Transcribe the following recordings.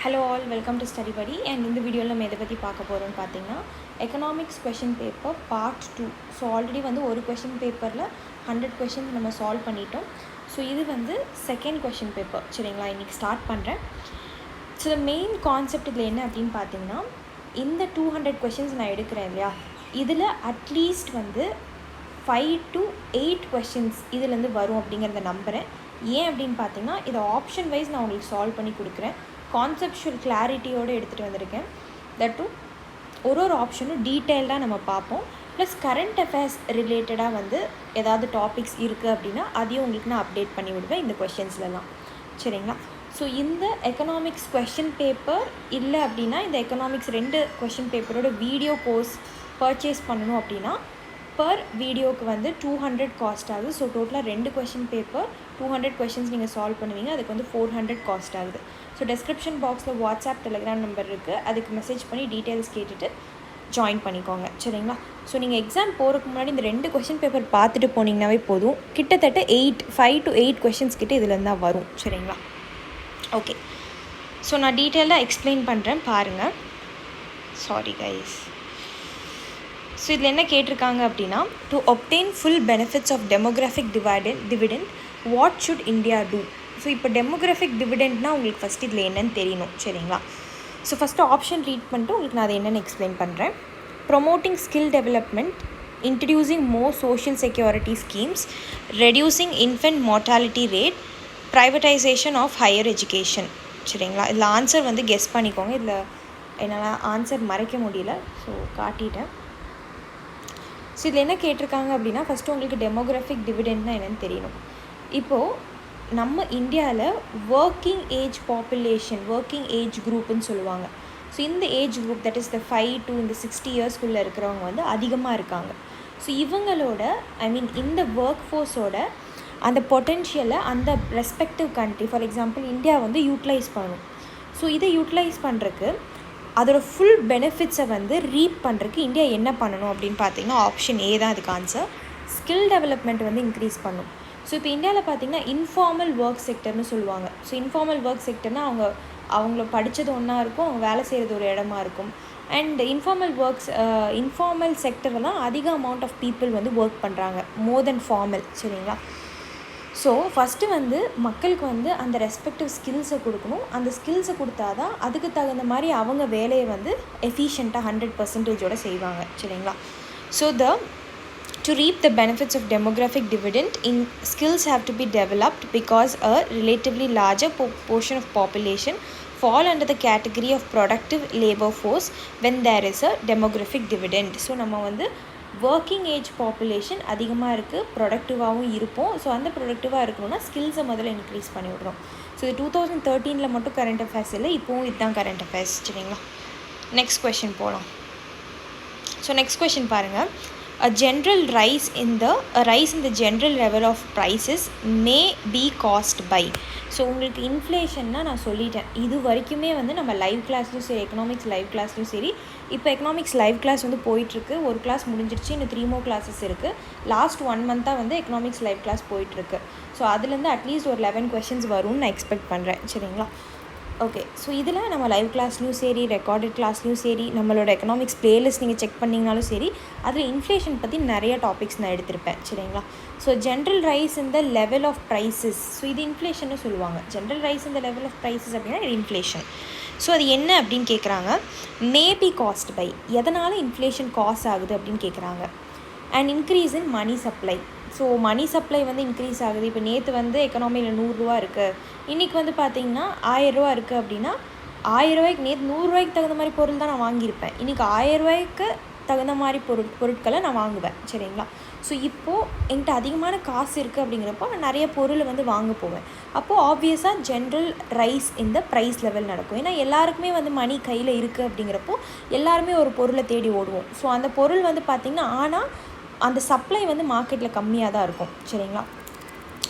Hello all, welcome to Study Buddy. And in the video நம்ம எதை பற்றி பார்க்க போகிறோம்னு பார்த்தீங்கன்னா economics question paper part 2. So already வந்து ஒரு கொஷின் பேப்பரில் 100 கொஷின்ஸ் நம்ம சால்வ் பண்ணிட்டோம். ஸோ இது வந்து செகண்ட் கொஷின் பேப்பர். சரிங்களா, இன்றைக்கி ஸ்டார்ட் பண்ணுறேன். ஸோ த மெயின் கான்செப்ட் இதில் என்ன அப்படின்னு பார்த்தீங்கன்னா, இந்த 200 கொஷின்ஸ் நான் எடுக்கிறேன் இல்லையா, இதில் அட்லீஸ்ட் வந்து 5 to 8 கொஷின்ஸ் இதுலேருந்து வரும் அப்படிங்கிறத நம்புகிறேன். ஏன் அப்படின்னு பார்த்தீங்கன்னா, இதை ஆப்ஷன் வைஸ் நான் உங்களுக்கு சால்வ் பண்ணி கொடுக்குறேன். கான்செப்ஷுவல் கிளாரிட்டியோடு எடுத்துகிட்டு வந்திருக்கேன். தட்டும் ஒரு ஆப்ஷனும் டீட்டெயில்டாக நம்ம பார்ப்போம். ப்ளஸ் கரண்ட் அஃபேர்ஸ் ரிலேட்டடாக வந்து ஏதாவது டாபிக்ஸ் இருக்குது அப்படின்னா அதையும் உங்களுக்கு நான் அப்டேட் பண்ணி விடுவேன் இந்த கொஷின்ஸ்லாம். சரிங்களா, ஸோ இந்த எக்கனாமிக்ஸ் கொஷின் பேப்பர் இல்லை அப்படின்னா இந்த எக்கனாமிக்ஸ் 2 கொஷின் பேப்பரோட வீடியோ கோர்ஸ் பர்ச்சேஸ் பண்ணணும் அப்படின்னா பர் வீடியோவுக்கு வந்து 200 காஸ்ட் ஆகுது. ஸோ டோட்டலாக 2 கொஷின் பேப்பர் 200 கொஷின்ஸ் நீங்கள் சால்வ் பண்ணுவீங்க. அதுக்கு வந்து 400 காஸ்ட் ஆகுது. ஸோ டெஸ்கிரிப்ஷன் பாக்ஸில் வாட்ஸ்அப் டெலிகிராம் நம்பர் இருக்குது. அதுக்கு மெசேஜ் பண்ணி டீட்டெயில்ஸ் கேட்டுட்டு ஜாயின் பண்ணிக்கோங்க. சரிங்களா, ஸோ நீங்கள் எக்ஸாம் போகிறதுக்கு முன்னாடி இந்த 2 கொஷின் பேப்பர் பார்த்துட்டு போனீங்கன்னாவே போதும். கிட்டத்தட்ட 5 to 8 கொஷின்ஸ் கிட்ட இதுலேருந்து தான் வரும். சரிங்களா, ஓகே. ஸோ நான் டீட்டெயிலாக எக்ஸ்பிளைன் பண்ணுறேன் பாருங்கள். Sorry guys. ஸோ இதில் என்ன கேட்டிருக்காங்க அப்படின்னா, to obtain full benefits of demographic dividend what should India do? So இப்போ டெமோக்ராஃபிக் டிவிடெண்ட்னா உங்களுக்கு ஃபஸ்ட்டு இதில் என்னென்னு தெரியணும். சரிங்களா, ஸோ ஃபஸ்ட்டு ஆப்ஷன் ரீட் பண்ணிட்டு உங்களுக்கு நான் அதை என்னென்னு எக்ஸ்பிளைன் பண்ணுறேன். Promoting skill development, introducing more social security schemes, reducing infant mortality rate, privatization of higher education. சரிங்களா, இதில் ஆன்சர் வந்து கெஸ் பண்ணிக்கோங்க. இதில் என்னால் ஆன்சர் மறைக்க முடியல, ஸோ காட்டிட்டேன். ஸோ இதில் என்ன கேட்டிருக்காங்க அப்படின்னா, ஃபஸ்ட்டு உங்களுக்கு டெமோக்ராஃபிக் டிவிடெண்ட்னா என்னென்னு தெரியணும். இப்போது நம்ம இந்தியாவில் working age population, working age குரூப்புன்னு சொல்லுவாங்க. ஸோ இந்த age group that is the 5 to 60 இயர்ஸ்க்குள்ளே இருக்கிறவங்க வந்து அதிகமாக இருக்காங்க. ஸோ இவங்களோட இந்த ஒர்க் ஃபோர்ஸோட அந்த பொட்டென்ஷியலை அந்த respective country, for example India வந்து யூட்டிலைஸ் பண்ணணும். ஸோ இதை யூட்டிலைஸ் பண்ணுறதுக்கு அதோட ஃபுல் பெனிஃபிட்ஸை வந்து ரீப் பண்ணுறதுக்கு இந்தியா என்ன பண்ணணும் அப்படின்னு பார்த்தீங்கன்னா ஆப்ஷன் ஏ தான் அதுக்கு ஆன்சர். ஸ்கில் டெவலப்மெண்ட் வந்து இன்க்ரீஸ் பண்ணணும். ஸோ இப்போ இந்தியாவில் பார்த்தீங்கன்னா இன்ஃபார்மல் ஒர்க் செக்டர்னு சொல்லுவாங்க. ஸோ இன்ஃபார்மல் ஒர்க் செக்டர்னால் அவங்கள படித்தது ஒன்றா இருக்கும், அவங்க வேலை செய்கிறது ஒரு இடமா இருக்கும். அண்ட் இன்ஃபார்மல் செக்டரில் தான் அதிக அமௌண்ட் ஆஃப் பீப்புள் வந்து ஒர்க் பண்ணுறாங்க மோர் தென் ஃபார்மல். சரிங்களா, ஸோ ஃபஸ்ட்டு வந்து மக்களுக்கு வந்து அந்த ரெஸ்பெக்டிவ் ஸ்கில்ஸை கொடுக்கணும். அந்த ஸ்கில்ஸை கொடுத்தா தான் அதுக்கு தகுந்த மாதிரி அவங்க வேலையை வந்து எஃபிஷியண்ட்டாக 100% செய்வாங்க. சரிங்களா, so to reap the benefits of demographic dividend, skills have to be developed because a relatively larger portion of population fall under the category of productive labor force when there is a demographic dividend. So நம்ம வந்து working age population அதிகமாக இருக்குது, ப்ரொடக்டிவாகவும் இருப்போம். So அந்த ப்ரொடக்டிவாக இருக்கணும்னா ஸ்கில்ஸை முதல்ல increase பண்ணி விடுறோம். ஸோ இது 2013 மட்டும் கரண்ட் அஃபேர்ஸ் இல்லை, இப்போவும் இதுதான் கரண்ட் அஃபேர்ஸ். சரிங்களா, நெக்ஸ்ட் கொஷின் போகலாம். ஸோ நெக்ஸ்ட் கொஷின் பாருங்கள். A rise in the general level of prices may be caused by. So உங்களுக்கு இன்ஃப்ளேஷன்னா நான் சொல்லிட்டேன். இது வரைக்குமே வந்து நம்ம லைவ் கிளாஸ்லையும் சரி, எக்கனாமிக்ஸ் லைவ் கிளாஸ்லையும் சரி, இப்போ எக்கனாமிக்ஸ் லைவ் கிளாஸ் வந்து போயிட்டுருக்கு. ஒரு கிளாஸ் முடிஞ்சிருச்சு, இன்னும் 3 more classes இருக்குது. லாஸ்ட் 1 month வந்து எக்கனாமிக்ஸ் லைவ் கிளாஸ் போயிட்டுருக்கு. ஸோ அதுலேருந்து அட்லீஸ்ட் ஒரு 11 கொஷின்ஸ் வரும்னு நான் எக்ஸ்பெக்ட் பண்ணுறேன். சரிங்களா, ஓகே. ஸோ இதில் நம்ம லைவ் கிளாஸ்லையும் சரி, ரெக்கார்டட் கிளாஸ்லையும் சரி, நம்மளோட எக்கனாமிக்ஸ் பிளேலிஸ்ட் நீங்கள் செக் பண்ணிங்கனாலும் சரி, அதில் இன்ஃப்ளேஷன் பற்றி நிறைய டாபிக்ஸ் நான் எடுத்திருப்பேன். சரிங்களா, so general rise in the level of prices, so இது இன்ஃப்ளேஷன்னு சொல்லுவாங்க. General rise in the level of prices அப்படின்னா இது இன்ஃப்ளேஷன். ஸோ அது என்ன அப்படின்னு கேட்குறாங்க. மேபி காஸ்ட் பை, எதனால் இன்ஃப்ளேஷன் காஸ் ஆகுது அப்படின்னு கேட்குறாங்க. And increase in money supply. So money supply வந்து இன்க்ரீஸ் ஆகுது. இப்போ நேற்று வந்து எக்கனாமியில் 100 ரூபா இருக்குது, இன்றைக்கி வந்து பார்த்திங்கன்னா 1000 ரூபா இருக்குது அப்படின்னா 1000 ரூபாய்க்கு நேற்று 100 ரூபாய்க்கு தகுந்த மாதிரி பொருள் தான் நான் வாங்கியிருப்பேன். இன்றைக்கி 1000 ரூபாய்க்கு தகுந்த மாதிரி பொருட்களை நான் வாங்குவேன். சரிங்களா, ஸோ இப்போது என்கிட்ட அதிகமான காசு இருக்குது அப்படிங்கிறப்போ நான் நிறைய பொருளை வந்து வாங்க போவேன். அப்போது ஆப்வியஸாக ஜென்ரல் ரைஸ் இந்த ப்ரைஸ் லெவல் நடக்கும். ஏன்னா எல்லாருக்குமே வந்து மணி கையில் இருக்குது அப்படிங்கிறப்போ எல்லாருமே ஒரு பொருளை தேடி ஓடுவோம். ஸோ அந்த பொருள் வந்து பார்த்திங்கன்னா ஆனால் அந்த சப்ளை வந்து மார்க்கெட்டில் கம்மியாக தான் இருக்கும். சரிங்களா,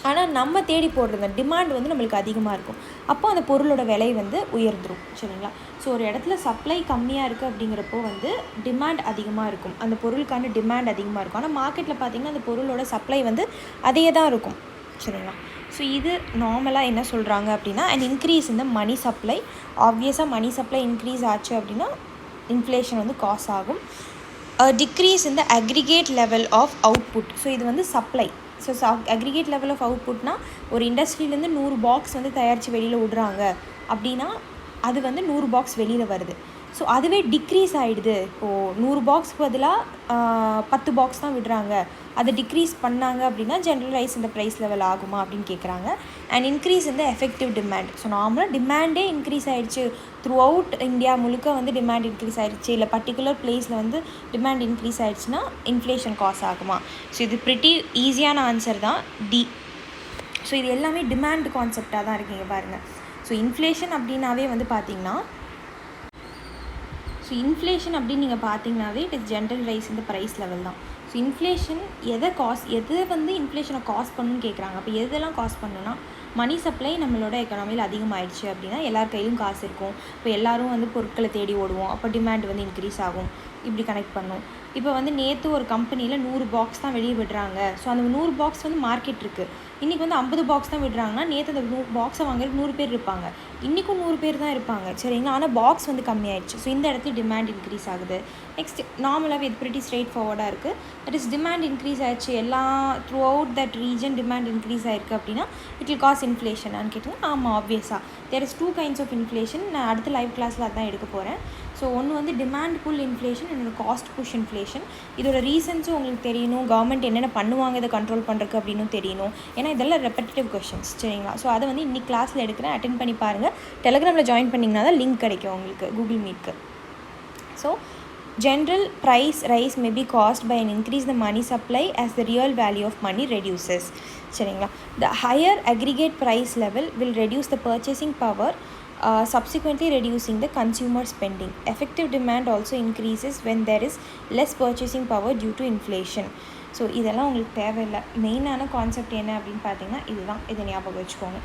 ஆனால் நம்ம தேடி போடுறது டிமாண்ட் வந்து நம்மளுக்கு அதிகமாக இருக்கும். அப்போ அந்த பொருளோட விலை வந்து உயர்ந்துடும். சரிங்களா, ஸோ ஒரு இடத்துல சப்ளை கம்மியாக இருக்குது அப்படிங்கிறப்போ வந்து டிமாண்ட் அதிகமாக இருக்கும், அந்த பொருளுக்கான டிமாண்ட் அதிகமாக இருக்கும். ஆனால் மார்க்கெட்டில் பார்த்திங்கன்னா அந்த பொருளோட சப்ளை வந்து அதே தான் இருக்கும். சரிங்களா, ஸோ இது நார்மலாக என்ன சொல்கிறாங்க அப்படின்னா அண்ட் இன்க்ரீஸ் இந்த மணி சப்ளை. ஆப்வியஸாக மணி சப்ளை இன்க்ரீஸ் ஆச்சு அப்படின்னா இன்ஃப்ளேஷன் வந்து காஸ் ஆகும். டிக்ரீஸ் இந்த aggregate level of output. So இது வந்து supply. So aggregate level of அவுட்புட்னா ஒரு இண்டஸ்ட்ரியிலேருந்து 100 பாக்ஸ் வந்து தயாரித்து வெளியில் விடுறாங்க அப்படின்னா அது வந்து 100 பாக்ஸ் வெளியில் வருது. ஸோ அதுவே டிக்ரீஸ் ஆகிடுது. இப்போது 100 பாக்ஸ்க்கு பதிலாக 10 பாக்ஸ் தான் விடுறாங்க, அதை டிக்ரீஸ் பண்ணாங்க அப்படின்னா ஜென்ரலைஸ் இந்த ப்ரைஸ் லெவல் ஆகுமா அப்படின்னு கேட்குறாங்க. அண்ட் இன்க்ரீஸ் இந்த எஃபெக்டிவ் டிமாண்ட். ஸோ நார்மலாக டிமாண்டே இன்க்ரீஸ் ஆகிடுச்சு, த்ரூ அவுட் இந்தியா முழுக்க வந்து டிமாண்ட் இன்க்ரீஸ் ஆகிடுச்சு, இல்லை பர்டிகுலர் பிளேஸில் வந்து டிமாண்ட் இன்க்ரீஸ் ஆகிடுச்சுன்னா இன்ஃப்ளேஷன் காஸ் ஆகுமா? ஸோ இது ப்ரிட்டி ஈஸியான ஆன்சர் தான் டி. ஸோ இது எல்லாமே டிமாண்ட் கான்செப்டாக தான் இருக்குங்க பாருங்கள். ஸோ இன்ஃப்ளேஷன் அப்படின்னாவே வந்து பார்த்திங்கன்னா இன்ஃப்ளேஷன் அப்படின்னு நீங்கள் பார்த்தீங்கன்னாவே இட் இஸ் ஜென்ரல் ரைஸ் இந்த ப்ரைஸ் லெவல் தான். ஸோ இன்ஃப்ளேஷன் எது வந்து இன்ஃப்ளேஷனை காஸ் பண்ணணும்னு கேட்குறாங்க. அப்போ எதெல்லாம் காஸ் பண்ணணும்னா மணி சப்ளை நம்மளோட எக்கனாமியில் அதிகமாகிடுச்சு அப்படின்னா எல்லார் கையிலும் காசு இருக்கும், இப்போ எல்லோரும் வந்து பொருட்களை தேடி ஓடுவோம், அப்போ டிமாண்ட் வந்து இன்க்ரீஸ் ஆகும். இப்படி கனெக்ட் பண்ணும். இப்போ வந்து நேற்று ஒரு கம்பெனியில் 100 பாக்ஸ் தான் வெளியே விடுறாங்க. ஸோ அந்த 100 பாக்ஸ் வந்து மார்க்கெட் இருக்குது. இன்றைக்கி வந்து 50 பாக்ஸ் தான் விடுறாங்கன்னா நேற்று அந்த பாக்ஸை வாங்குறதுக்கு 100 பேர் இருப்பாங்க, இன்றைக்கும் 100 பேர் தான் இருப்பாங்க, சரிங்களா? ஆனால் பாக்ஸ் வந்து கம்மியாயிடுச்சு. ஸோ இந்த இடத்துல டிமாண்ட் இன்க்ரீஸ் ஆகுது. நெக்ஸ்ட் நார்மலாகவே இது ப்ரிட்டி ஸ்ட்ரெயிட் ஃபார்வர்டாக இருக்குது. தட் இஸ் டிமாண்ட் இன்க்ரீஸ் ஆகிடுச்சு, எல்லா throughout that region demand increase ஆகிருக்கு அப்படின்னா இட் வில் காஸ் இன்ஃப்ளேஷனான்னு கேட்டிங்கன்னா ஆமாம், ஆப்வியஸாக there is 2 kinds of inflation. நான் அடுத்த லைவ் கிளாஸில் அதான் எடுக்க போகிறேன். ஸோ ஒன்று வந்து டிமாண்ட் புல் இன்ஃப்ளேஷன், இன்னொரு காஸ்ட் புஷ் இன்ஃப்ளேஷன். இதோட ரீசன்ஸும் உங்களுக்கு தெரியணும், கவர்மெண்ட் என்னென்ன பண்ணுவாங்க இதை கண்ட்ரோல் பண்ணுறதுக்கு அப்படின்னு தெரியணும். ஏன்னா இதெல்லாம் ரெப்படேட்டிவ் கொஷின்ஸ், சரிங்களா? ஸோ அதை வந்து இன்னைக்கு கிளாஸில் எடுக்கிறேன், அட்டென்ட் பண்ணி பாருங்கள். டெலிகிராமில் ஜாயின் பண்ணிங்கன்னா தான் லிங்க் கிடைக்கும் உங்களுக்கு கூகுள் மீட்க்கு. So general price rise may be caused by an increase the money supply as the real value of money reduces, சரிங்களா? The higher aggregate price level will reduce the purchasing power, subsequently reducing the consumer spending. Effective demand also increases when there is less purchasing power due to inflation. So இதெல்லாம் உங்களுக்கு தேவையில்லை. மெயினான concept என்ன அப்படின்னு பார்த்தீங்கன்னா இதுதான், இதை ஞாபகம் வச்சுக்கோங்க.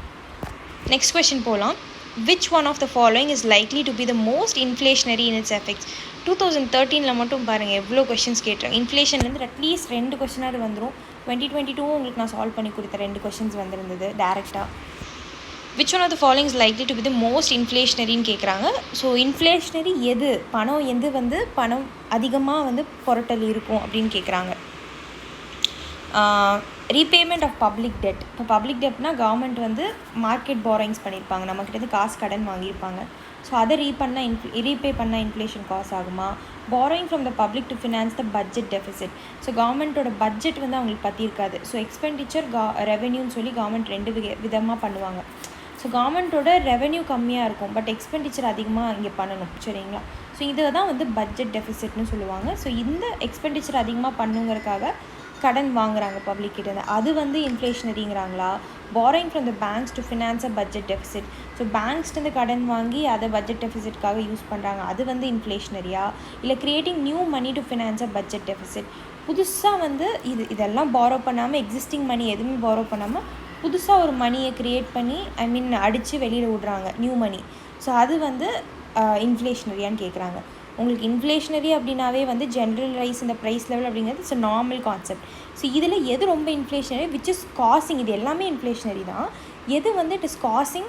நெக்ஸ்ட் கொஸ்டின் போகலாம். Which one of the following is likely to be the most inflationary in its effects? 2013 மட்டும் பாருங்கள் எவ்வளோ கொஷின்ஸ் கேட்டோம். இன்ஃப்ளேஷன்லேருந்து அட்லீஸ்ட் 2 கொஷினாவது வந்துடும். 2022 உங்களுக்கு நான் சால்வ் பண்ணி கொடுத்த 2 கொஷின்ஸ் வந்திருந்தது டேரெக்டாக. Which one of the following is likely to be the most இன்ஃப்ளேஷனரின்னு கேட்குறாங்க. ஸோ இன்ஃப்ளேஷனரி எது, பணம் வந்து பணம் அதிகமாக வந்து புரட்டல் இருக்கும் அப்படின்னு கேட்குறாங்க. Repayment of public debt. இப்போ பப்ளிக் டெட்னா கவர்மெண்ட் வந்து மார்க்கெட் பாரோயிங்ஸ் பண்ணியிருப்பாங்க, நம்மக்கிட்ட காசு கடன் வாங்கியிருப்பாங்க. ஸோ அதை ரீபே பண்ணால் இன்ஃப்ளேஷன் காஸ் ஆகுமா? Borrowing from the public to finance the budget deficit. So கவர்மெண்ட்டோட பட்ஜெட் வந்து அவங்களுக்கு பற்றியிருக்காது. ஸோ எக்ஸ்பெண்டிச்சர் ரெவென்யூன்னு சொல்லி கவர்மெண்ட் 2 விதமாக பண்ணுவாங்க. ஸோ கவர்மெண்ட்டோட ரெவென்யூ கம்மியாக இருக்கும், பட் எக்ஸ்பெண்டிச்சர் அதிகமாக இங்கே பண்ணணும், சரிங்களா? ஸோ இதை தான் வந்து பட்ஜெட் டெஃபிசிட்னு சொல்லுவாங்க. ஸோ இந்த எக்ஸ்பெண்டிச்சர் அதிகமாக பண்ணுங்கிறதுக்காக கடன் வாங்குறாங்க பப்ளிக் கிட்ட, அது வந்து இன்ஃப்ளேஷனரிங்கிறாங்களா? Borrowing from the banks to finance a budget deficit. So பேங்க்ஸ்லேருந்து கடன் வாங்கி அதை பட்ஜெட் டெஃபிசிட்காக யூஸ் பண்ணுறாங்க, அது வந்து இன்ஃப்ளேஷனரியா? இல்லை creating new money to finance a budget deficit. புதுசாக வந்து இதெல்லாம் பாரோ பண்ணாமல், எக்ஸிஸ்டிங் மணி எதுவுமே பாரோ பண்ணாமல் புதுசாக ஒரு மணியை க்ரியேட் பண்ணி அடித்து வெளியில் விடுறாங்க, நியூ மணி. ஸோ அது வந்து இன்ஃப்ளேஷனரியான்னு கேட்குறாங்க. உங்களுக்கு இன்ஃப்ளேஷனரி அப்படின்னாவே வந்து ஜென்ரல் ரைஸ் இந்த ப்ரைஸ் லெவல் அப்படிங்கிறது இட்ஸ் நார்மல் கான்செப்ட். ஸோ இதில் எது ரொம்ப இன்ஃப்ளேஷனரி, விச் இஸ் காசிங், இது எல்லாமே இன்ஃப்ளேஷனரி தான், எது வந்து it is causing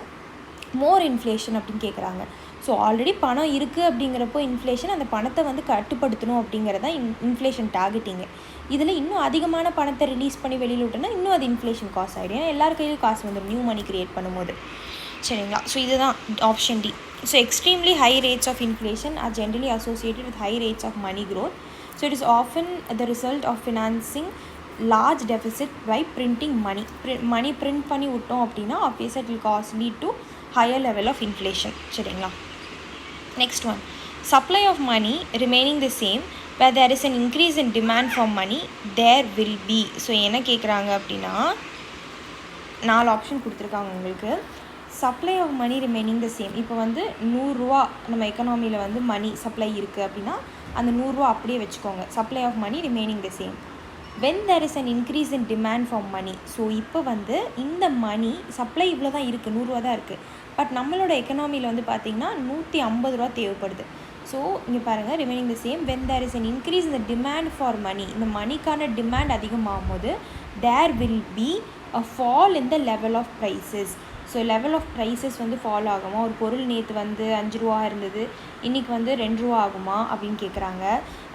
more inflation அப்படின்னு கேட்குறாங்க. ஸோ ஆல்ரெடி பணம் இருக்குது அப்படிங்கிறப்போ இன்ஃப்ளேஷன், அந்த பணத்தை வந்து கட்டுப்படுத்தணும் அப்படிங்கிறது தான் இன்ஃப்ளேஷன் டார்கெட்டிங்கு. இதில் இன்னும் அதிகமான பணத்தை ரிலீஸ் பண்ணி வெளியில் விட்டோன்னா இன்னும் அது இன்ஃப்ளேஷன் காசு ஆகிடும். ஏன்னா எல்லார் கையிலும் காசு வந்துடும் நியூ மணி க்ரியேட் பண்ணும்போது, சரிங்களா? ஸோ இதுதான் option D. So extremely high rates of inflation are generally associated with high rates of money growth. So it is often the result of financing large deficit by printing money. Money print பண்ணி விட்டோம் அப்படின்னா obviously it will lead to higher level of inflation, சரிங்களா? Next one, supply of money remaining the same where there is an increase in demand for money there will be. So என்ன கேட்குறாங்க அப்படின்னா 4 option கொடுத்துருக்காங்க உங்களுக்கு. Supply of money remaining the same. இப்போ வந்து 100 ரூபா நம்ம எக்கனாமியில் வந்து மணி சப்ளை இருக்குது அப்படின்னா அந்த 100 ரூபா அப்படியே வச்சுக்கோங்க. Supply of money remaining the same. When there is an increase in demand for money. So இப்போ வந்து இந்த மணி சப்ளை இவ்வளோ தான் இருக்குது, 100 ரூபா தான் இருக்குது, பட் நம்மளோட எக்கனாமியில் வந்து பார்த்திங்கன்னா 150 ரூபா தேவைப்படுது. ஸோ இங்கே பாருங்கள், remaining the same. When there is an increase இந்த டிமாண்ட் ஃபார் மணி, இந்த மணிக்கான டிமாண்ட் அதிகமாகும் போது there will be a fall in the level of prices. So level of prices வந்து ஃபாலோ ஆகுமா, ஒரு பொருள் நேற்று வந்து 5 ரூபா இருந்தது இன்றைக்கி வந்து 2 ரூபா ஆகுமா அப்படின்னு கேட்குறாங்க.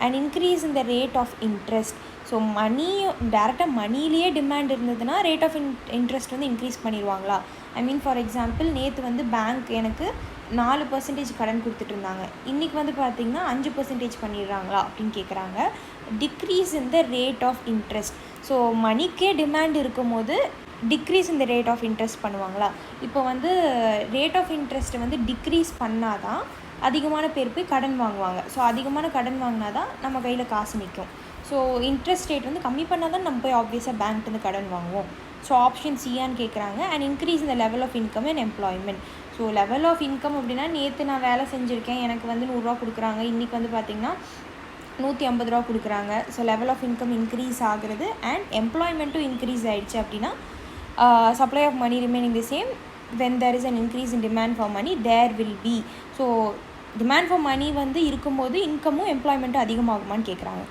And increase in the rate of interest. So money டேரெக்டாக மணிலேயே டிமாண்ட் இருந்ததுன்னா ரேட் ஆஃப் இன்ட்ரெஸ்ட் வந்து இன்க்ரீஸ் பண்ணிடுவாங்களா? ஐ மீன் ஃபார் எக்ஸாம்பிள் நேற்று வந்து பேங்க் எனக்கு 4% கடன் கொடுத்துட்டு இருந்தாங்க, இன்றைக்கி வந்து பார்த்திங்கன்னா 5% பண்ணிடுறாங்களா அப்படின்னு கேட்குறாங்க. Decrease in the rate of interest. So மணிக்கே டிமாண்ட் இருக்கும் போது டிக்ரீஸ் இந்த ரேட் ஆஃப் இன்ட்ரெஸ்ட் பண்ணுவாங்களா? இப்போ வந்து ரேட் ஆஃப் இன்ட்ரெஸ்ட்டை வந்து டிக்ரீஸ் பண்ணால் தான் அதிகமான பேர் போய் கடன் வாங்குவாங்க. ஸோ அதிகமான கடன் வாங்கினா தான் நம்ம கையில் காசு நிற்கும். ஸோ இன்ட்ரெஸ்ட் ரேட் வந்து கம்மி பண்ணால் தான் நம்ம போய் ஆப்வியஸாக பேங்க்லேருந்து கடன் வாங்குவோம். ஸோ ஆப்ஷன் சியான்னு கேட்குறாங்க. அண்ட் இன்க்ரீஸ் இந்த level of income and employment. So level of income அப்படின்னா நேற்று நான் வேலை செஞ்சுருக்கேன், எனக்கு வந்து 100 ரூபா கொடுக்குறாங்க, இன்றைக்கி வந்து பார்த்திங்கன்னா 150 ரூபா கொடுக்குறாங்க. So level of income increase ஆகுறது. அண்ட் எம்ப்ளாய்மெண்ட்டும் இன்க்ரீஸ் ஆகிடுச்சு அப்படின்னா supply of money remaining the same, when there is an increase in demand for money there will be. So demand for money வந்து இருக்கும்போது இன்கமும் எம்ப்ளாய்மெண்ட்டும் அதிகமாகுமான்னு கேட்குறாங்க.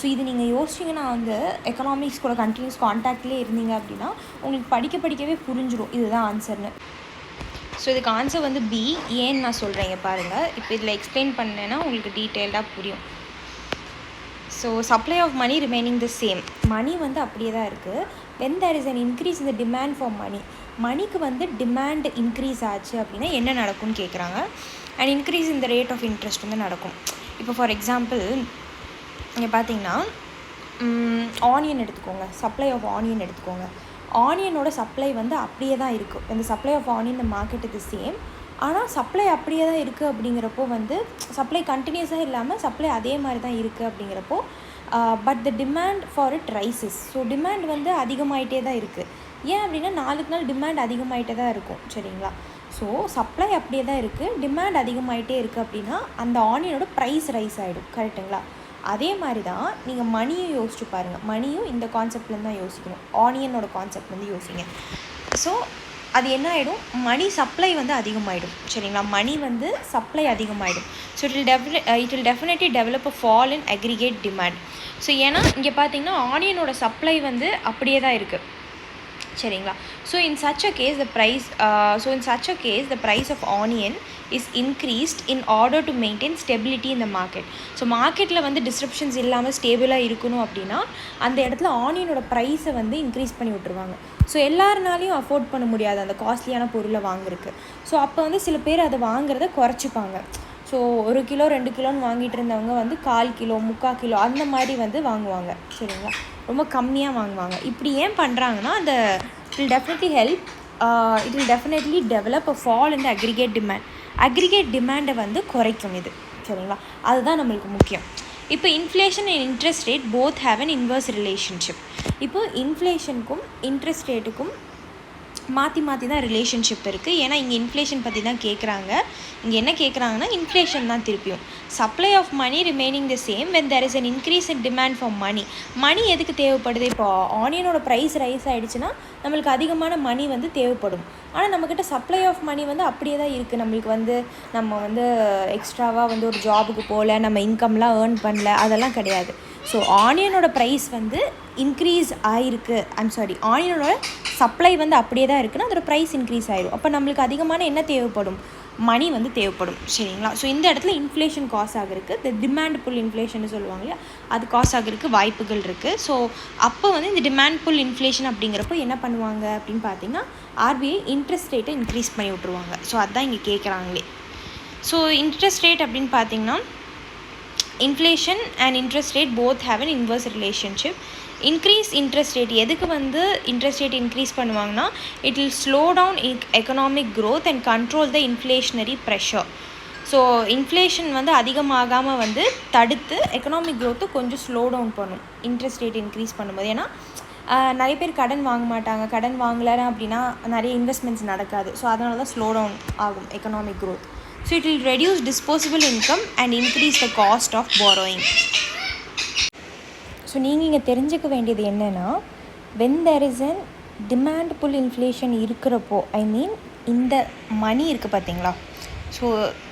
ஸோ இது நீங்கள் யோசிச்சிங்கன்னா வந்து எக்கனாமிக்ஸ் கூட கண்டினியூஸ் கான்டாக்ட்லேயே இருந்தீங்க அப்படின்னா உங்களுக்கு படிக்கவே புரிஞ்சிடும் இதுதான் ஆன்சர்னு. ஸோ இதுக்கு ஆன்சர் வந்து பி. ஏன்னு நான் சொல்கிறேன் பாருங்கள். இப்போ இதில் எக்ஸ்பிளைன் பண்ணேன்னா உங்களுக்கு டீட்டெயில்டாக புரியும். So supply of money remaining the same. Money வந்து அப்படியே தான் இருக்குது. when there is an increase in the demand for money, மணிக்கு வந்து டிமாண்ட் இன்க்ரீஸ் ஆச்சு அப்படின்னா என்ன நடக்கும்னு கேட்குறாங்க. அண்ட் இன்க்ரீஸ் இந்த ரேட் ஆஃப் இன்ட்ரெஸ்ட் வந்து நடக்கும். இப்போ ஃபார் எக்ஸாம்பிள் இங்கே பார்த்தீங்கன்னா ஆனியன் எடுத்துக்கோங்க, சப்ளை ஆஃப் ஆனியன் எடுத்துக்கோங்க. ஆனியனோட சப்ளை வந்து அப்படியே தான் இருக்குது. இந்த சப்ளை ஆஃப் ஆனியன் இந்த மார்க்கெட் இது சேம். ஆனால் சப்ளை அப்படியே தான் இருக்குது அப்படிங்கிறப்போ வந்து சப்ளை கண்டினியூஸாக இல்லாமல் சப்ளை அதே மாதிரி தான் இருக்குது அப்படிங்கிறப்போ but the demand for it rises. So demand வந்து அதிகமாகிட்டே தான் இருக்குது. ஏன் அப்படின்னா நாளுக்கு நாள் டிமாண்ட் அதிகமாகிட்டே தான் இருக்கும், சரிங்களா? ஸோ சப்ளை அப்படியே தான் இருக்குது, டிமாண்ட் அதிகமாகிட்டே இருக்குது அப்படின்னா அந்த ஆனியனோட ப்ரைஸ் ரைஸ் ஆகிடும், கரெக்டுங்களா? அதே மாதிரி தான் நீங்கள் மணியும் யோசிச்சு பாருங்கள். மணியும் இந்த கான்செப்ட்லேருந்து தான் யோசிக்கணும், ஆனியனோட கான்செப்ட்லேருந்து யோசிங்க. ஸோ அது என்ன ஆகிடும், மணி சப்ளை வந்து அதிகமாகிடும், சரிங்களா? மணி வந்து சப்ளை அதிகமாகிடும். So it will definitely develop a fall in aggregate demand. So ஏன்னா இங்கே பார்த்தீங்கன்னா ஆனியனோட சப்ளை வந்து அப்படியே தான் இருக்குது, சரிங்களா? So in such a case the price of onion is increased in order to maintain stability in the market. So மார்க்கெட்டில் வந்து டிஸ்ரப்ஷன்ஸ் இல்லாமல் ஸ்டேபிளாக இருக்கணும் அப்படின்னா அந்த இடத்துல ஆனியனோட ப்ரைஸை வந்து இன்க்ரீஸ் பண்ணி விட்டுருவாங்க. ஸோ எல்லாருனாலையும் அஃபோர்ட் பண்ண முடியாது அந்த காஸ்ட்லியான பொருளை வாங்குறதுக்கு. ஸோ அப்போ வந்து சில பேர் அதை வாங்குறத குறைச்சிப்பாங்க. ஸோ 1 கிலோ 2 கிலோன்னு வாங்கிட்டு இருந்தவங்க வந்து 1/4 கிலோ 3/4 கிலோ அந்த மாதிரி வந்து வாங்குவாங்க, சரிங்களா? ரொம்ப கம்மியாக வாங்குவாங்க. இப்படி ஏன் பண்ணுறாங்கன்னா அந்த it will definitely develop a fall in the aggregate demand. Aggregate டிமாண்டை வந்து குறைக்கும் இது, சரிங்களா? அதுதான் நம்மளுக்கு முக்கியம். இப்போ inflation and interest rate both have an inverse relationship. இப்போ இன்ஃப்ளேஷனுக்கும் இன்ட்ரெஸ்ட் ரேட்டுக்கும் மாற்றி தான் ரிலேஷன்ஷிப் இருக்குது. ஏன்னா இங்கே இன்ஃப்ளேஷன் பற்றி தான் கேட்குறாங்க. இங்கே என்ன கேட்குறாங்கன்னா இன்ஃப்ளேஷன் தான் திருப்பியும். Supply of money remaining the same when there is an increase in demand for money. Money எதுக்கு தேவைப்படுது? இப்போ ஆனியனோட ப்ரைஸ் ரைஸ் ஆகிடுச்சுன்னா நம்மளுக்கு அதிகமான மணி வந்து தேவைப்படும். ஆனால் நம்மக்கிட்ட சப்ளை ஆஃப் மணி வந்து அப்படியே தான் இருக்குது. நம்மளுக்கு வந்து நம்ம வந்து எக்ஸ்ட்ராவாக வந்து ஒரு ஜாபுக்கு போகல, நம்ம இன்கம்லாம் ஏர்ன் பண்ணல, அதெல்லாம் கிடையாது. ஸோ ஆனியனோட ப்ரைஸ் வந்து இன்க்ரீஸ் ஆகிருக்கு, ஆனியனோட சப்ளை வந்து அப்படியே தான் இருக்குன்னா அதோட ப்ரைஸ் இன்க்ரீஸ் ஆகிடும். அப்போ நம்மளுக்கு அதிகமான என்ன தேவைப்படும்? மணி வந்து தேவைப்படும், சரிங்களா? ஸோ இந்த இடத்துல இன்ஃப்ளேஷன் காஸ் ஆகிருக்கு, இந்த டிமாண்ட் புல் இன்ஃப்ளேஷன் சொல்லுவாங்க இல்லையா, அது காஸ் ஆகிருக்கு வாய்ப்புகள் இருக்குது. ஸோ அப்போ வந்து இந்த டிமாண்ட் புல் இன்ஃப்ளேஷன் அப்படிங்கிறப்போ என்ன பண்ணுவாங்க அப்படின்னு பார்த்தீங்கன்னா ஆர்பிஐ இன்ட்ரெஸ்ட் ரேட்டை இன்க்ரீஸ் பண்ணி விட்ருவாங்க. ஸோ அதுதான் இங்கே கேட்குறாங்களே. ஸோ இன்ட்ரெஸ்ட் ரேட் அப்படின்னு பார்த்தீங்கன்னா inflation and interest rate both have an inverse relationship. Increase interest rate எதுக்கு வந்து இன்ட்ரெஸ்ட் ரேட் இன்க்ரீஸ் பண்ணுவாங்கன்னா it will slow down economic growth and control the inflationary pressure. So inflation வந்து அதிகமாகாமல் வந்து தடுத்து economic க்ரோத்தை கொஞ்சம் ஸ்லோ டவுன் பண்ணும் இன்ட்ரெஸ்ட் ரேட் இன்க்ரீஸ் பண்ணும்போது. ஏன்னா நிறைய பேர் கடன் வாங்க மாட்டாங்க, கடன் வாங்கலை அப்படின்னா நிறைய இன்வெஸ்ட்மெண்ட்ஸ் நடக்காது. ஸோ அதனால தான் ஸ்லோ டவுன் ஆகும் economic growth. So it will reduce disposable income and increase the cost of borrowing. So நீங்கள் இங்கே தெரிஞ்சுக்க வேண்டியது என்னென்னா when there is an demand pull inflation இருக்கிறப்போ இந்த மணி இருக்குது பார்த்தீங்களா, so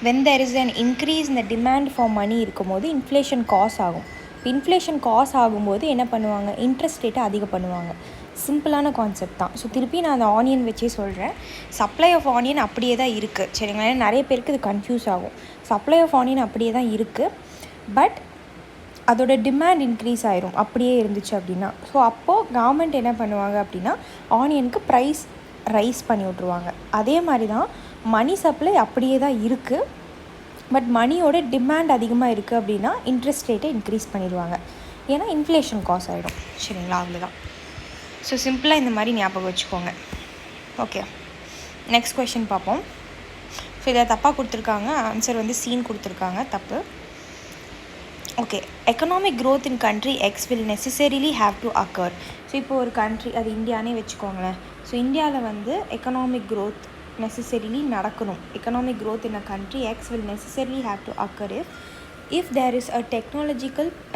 when there is an increase in the demand for money இருக்கும்போது இன்ஃப்ளேஷன் காஸ் ஆகும். இப்போ இன்ஃப்ளேஷன் காஸ் ஆகும்போது என்ன பண்ணுவாங்க? இன்ட்ரெஸ்ட் ரேட்டை அதிகம் பண்ணுவாங்க. சிம்பிளான கான்செப்ட் தான். ஸோ திருப்பி நான் அந்த ஆனியன் வச்சே சொல்கிறேன். சப்ளை ஆஃப் ஆனியன் அப்படியே தான் இருக்குது, சரிங்களா? ஏன்னா நிறைய பேருக்கு இது கன்ஃபியூஸ் ஆகும். சப்ளை ஆஃப் ஆனியன் அப்படியே தான் இருக்குது, பட் அதோட டிமாண்ட் இன்க்ரீஸ் ஆயிரும் அப்படியே இருந்துச்சு அப்படின்னா. ஸோ அப்போது கவர்மெண்ட் என்ன பண்ணுவாங்க அப்படின்னா ஆனியனுக்கு ப்ரைஸ் ரைஸ் பண்ணி விட்ருவாங்க. அதே மாதிரி தான் மணி சப்ளை அப்படியே தான் இருக்குது, பட் மணியோட டிமாண்ட் அதிகமாக இருக்குது அப்படின்னா இன்ட்ரெஸ்ட் ரேட்டை இன்க்ரீஸ் பண்ணிடுவாங்க. ஏன்னா இன்ஃப்ளேஷன் காஸ் ஆகிடும், சரிங்களா? அவ்வளோதான். ஸோ சிம்பிளாக இந்த மாதிரி ஞாபகம் வச்சுக்கோங்க. ஓகே, நெக்ஸ்ட் கொஷின் பார்ப்போம். ஸோ இதை தப்பாக கொடுத்துருக்காங்க, ஆன்சர் வந்து சீன் கொடுத்துருக்காங்க, தப்பு. Okay, economic growth in country X will necessarily have to occur. So இப்போ ஒரு கண்ட்ரி, அது இந்தியானே வச்சுக்கோங்களேன். ஸோ இந்தியாவில் வந்து எக்கனாமிக் க்ரோத் நெசசரிலி நடக்கணும். Economic growth in a country X will necessarily have to occur if there is a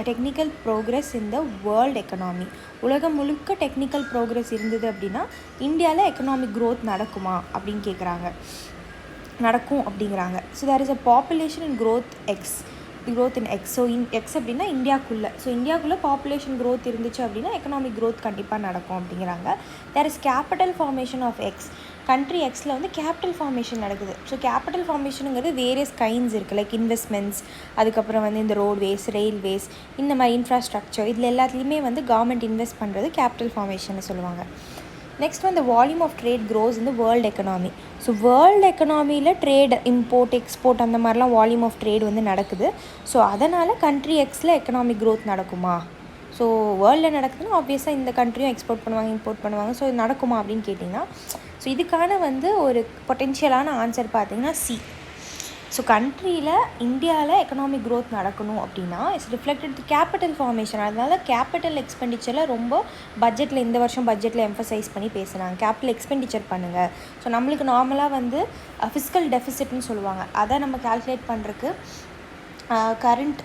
technical progress in the world economy. உலகம் முழுக்க technical progress இருந்தது அப்படின்னா இந்தியாவில் எக்கனாமிக் க்ரோத் நடக்குமா அப்படின்னு கேட்குறாங்க. நடக்கும் அப்படிங்கிறாங்க. So there is a population in growth in X. So X அப்படின்னா இந்தியாவுக்குள்ளே. ஸோ இந்தியாவுக்குள்ளே பாப்புலேஷன் க்ரோத் இருந்துச்சு அப்படின்னா எக்கனாமிக் க்ரோத் கண்டிப்பாக நடக்கும் அப்படிங்கிறாங்க. There is capital formation of X. Country எக்ஸில் வந்து கேபிட்டல் ஃபார்மேஷன் நடக்குது. ஸோ கேபிட்டல் ஃபார்மேஷனுங்கிறது வேரியஸ் கைண்ட்ஸ் இருக்குது, லைக் இன்வெஸ்ட்மெண்ட்ஸ், அதுக்கப்புறம் வந்து இந்த ரோட்வேஸ், ரயில்வேஸ், இந்த மாதிரி இன்ஃப்ராஸ்ட்ரக்சர், இதில் எல்லாத்துலேயுமே வந்து கவர்மெண்ட் இன்வெஸ்ட் பண்ணுறது கேபிட்டல் ஃபார்மேஷன் சொல்லுவாங்க. நெக்ஸ்ட் வந்து வால்யூம் ஆஃப் ட்ரேட் க்ரோஸ் இந்த வேர்ல்டு எக்கனாமி. ஸோ வேர்ல்டு எக்கனாமியில் ட்ரேட், இம்போர்ட், எக்ஸ்போர்ட் அந்த மாதிரிலாம் வால்யூம் ஆஃப் ட்ரேட் வந்து நடக்குது. ஸோ அதனால் கண்ட்ரி எக்ஸில் எக்கனாமிக் க்ரோத் நடக்குமா? ஸோ வேர்ல்டில் நடக்குதுன்னா ஆப்வியஸாக இந்த கண்ட்ரியும் எக்ஸ்போர்ட் பண்ணுவாங்க, இம்போர்ட் பண்ணுவாங்க. ஸோ இது நடக்குமா அப்படின்னு கேட்டிங்கன்னா, ஸோ இதுக்கான வந்து ஒரு பொட்டென்ஷியலான ஆன்சர் பார்த்திங்கன்னா சி. ஸோ கண்ட்ரியில் இந்தியாவில் எக்கனாமிக் க்ரோத் நடக்கணும் அப்படின்னா it's reflected the capital formation. அதனால கேபிட்டல் எக்ஸ்பெண்டிச்சரில் ரொம்ப பட்ஜெட்டில் இந்த வருஷம் பட்ஜெட்டில் எம்ஃபசைஸ் பண்ணி பேசுகிறாங்க, கேபிட்டல் எக்ஸ்பெண்டிச்சர் பண்ணுங்கள். ஸோ நம்மளுக்கு நார்மலாக வந்து ஃபிஸ்கல் டெஃபிசிட்னு சொல்லுவாங்க. அதை நம்ம கால்குலேட் பண்ணுறதுக்கு கரண்ட்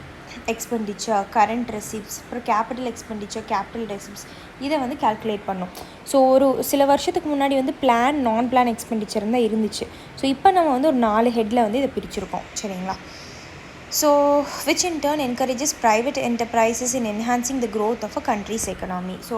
எக்ஸ்பெண்டிச்சர், கரண்ட் ரெசிப்ட்ஸ், அப்புறம் கேபிட்டல் எக்ஸ்பெண்டிச்சர், கேபிட்டல் ரெசிப்ட்ஸ், இதை வந்து கால்குலேட் பண்ணோம். ஸோ ஒரு சில வருஷத்துக்கு முன்னாடி வந்து பிளான், நான் பிளான் எக்ஸ்பெண்டிச்சர் தான் இருந்துச்சு. ஸோ இப்போ நம்ம வந்து ஒரு 4 ஹெட்டில் வந்து இதை பிரிச்சுருக்கோம், சரிங்களா? So which in turn encourages private enterprises in enhancing the growth of a country's economy. So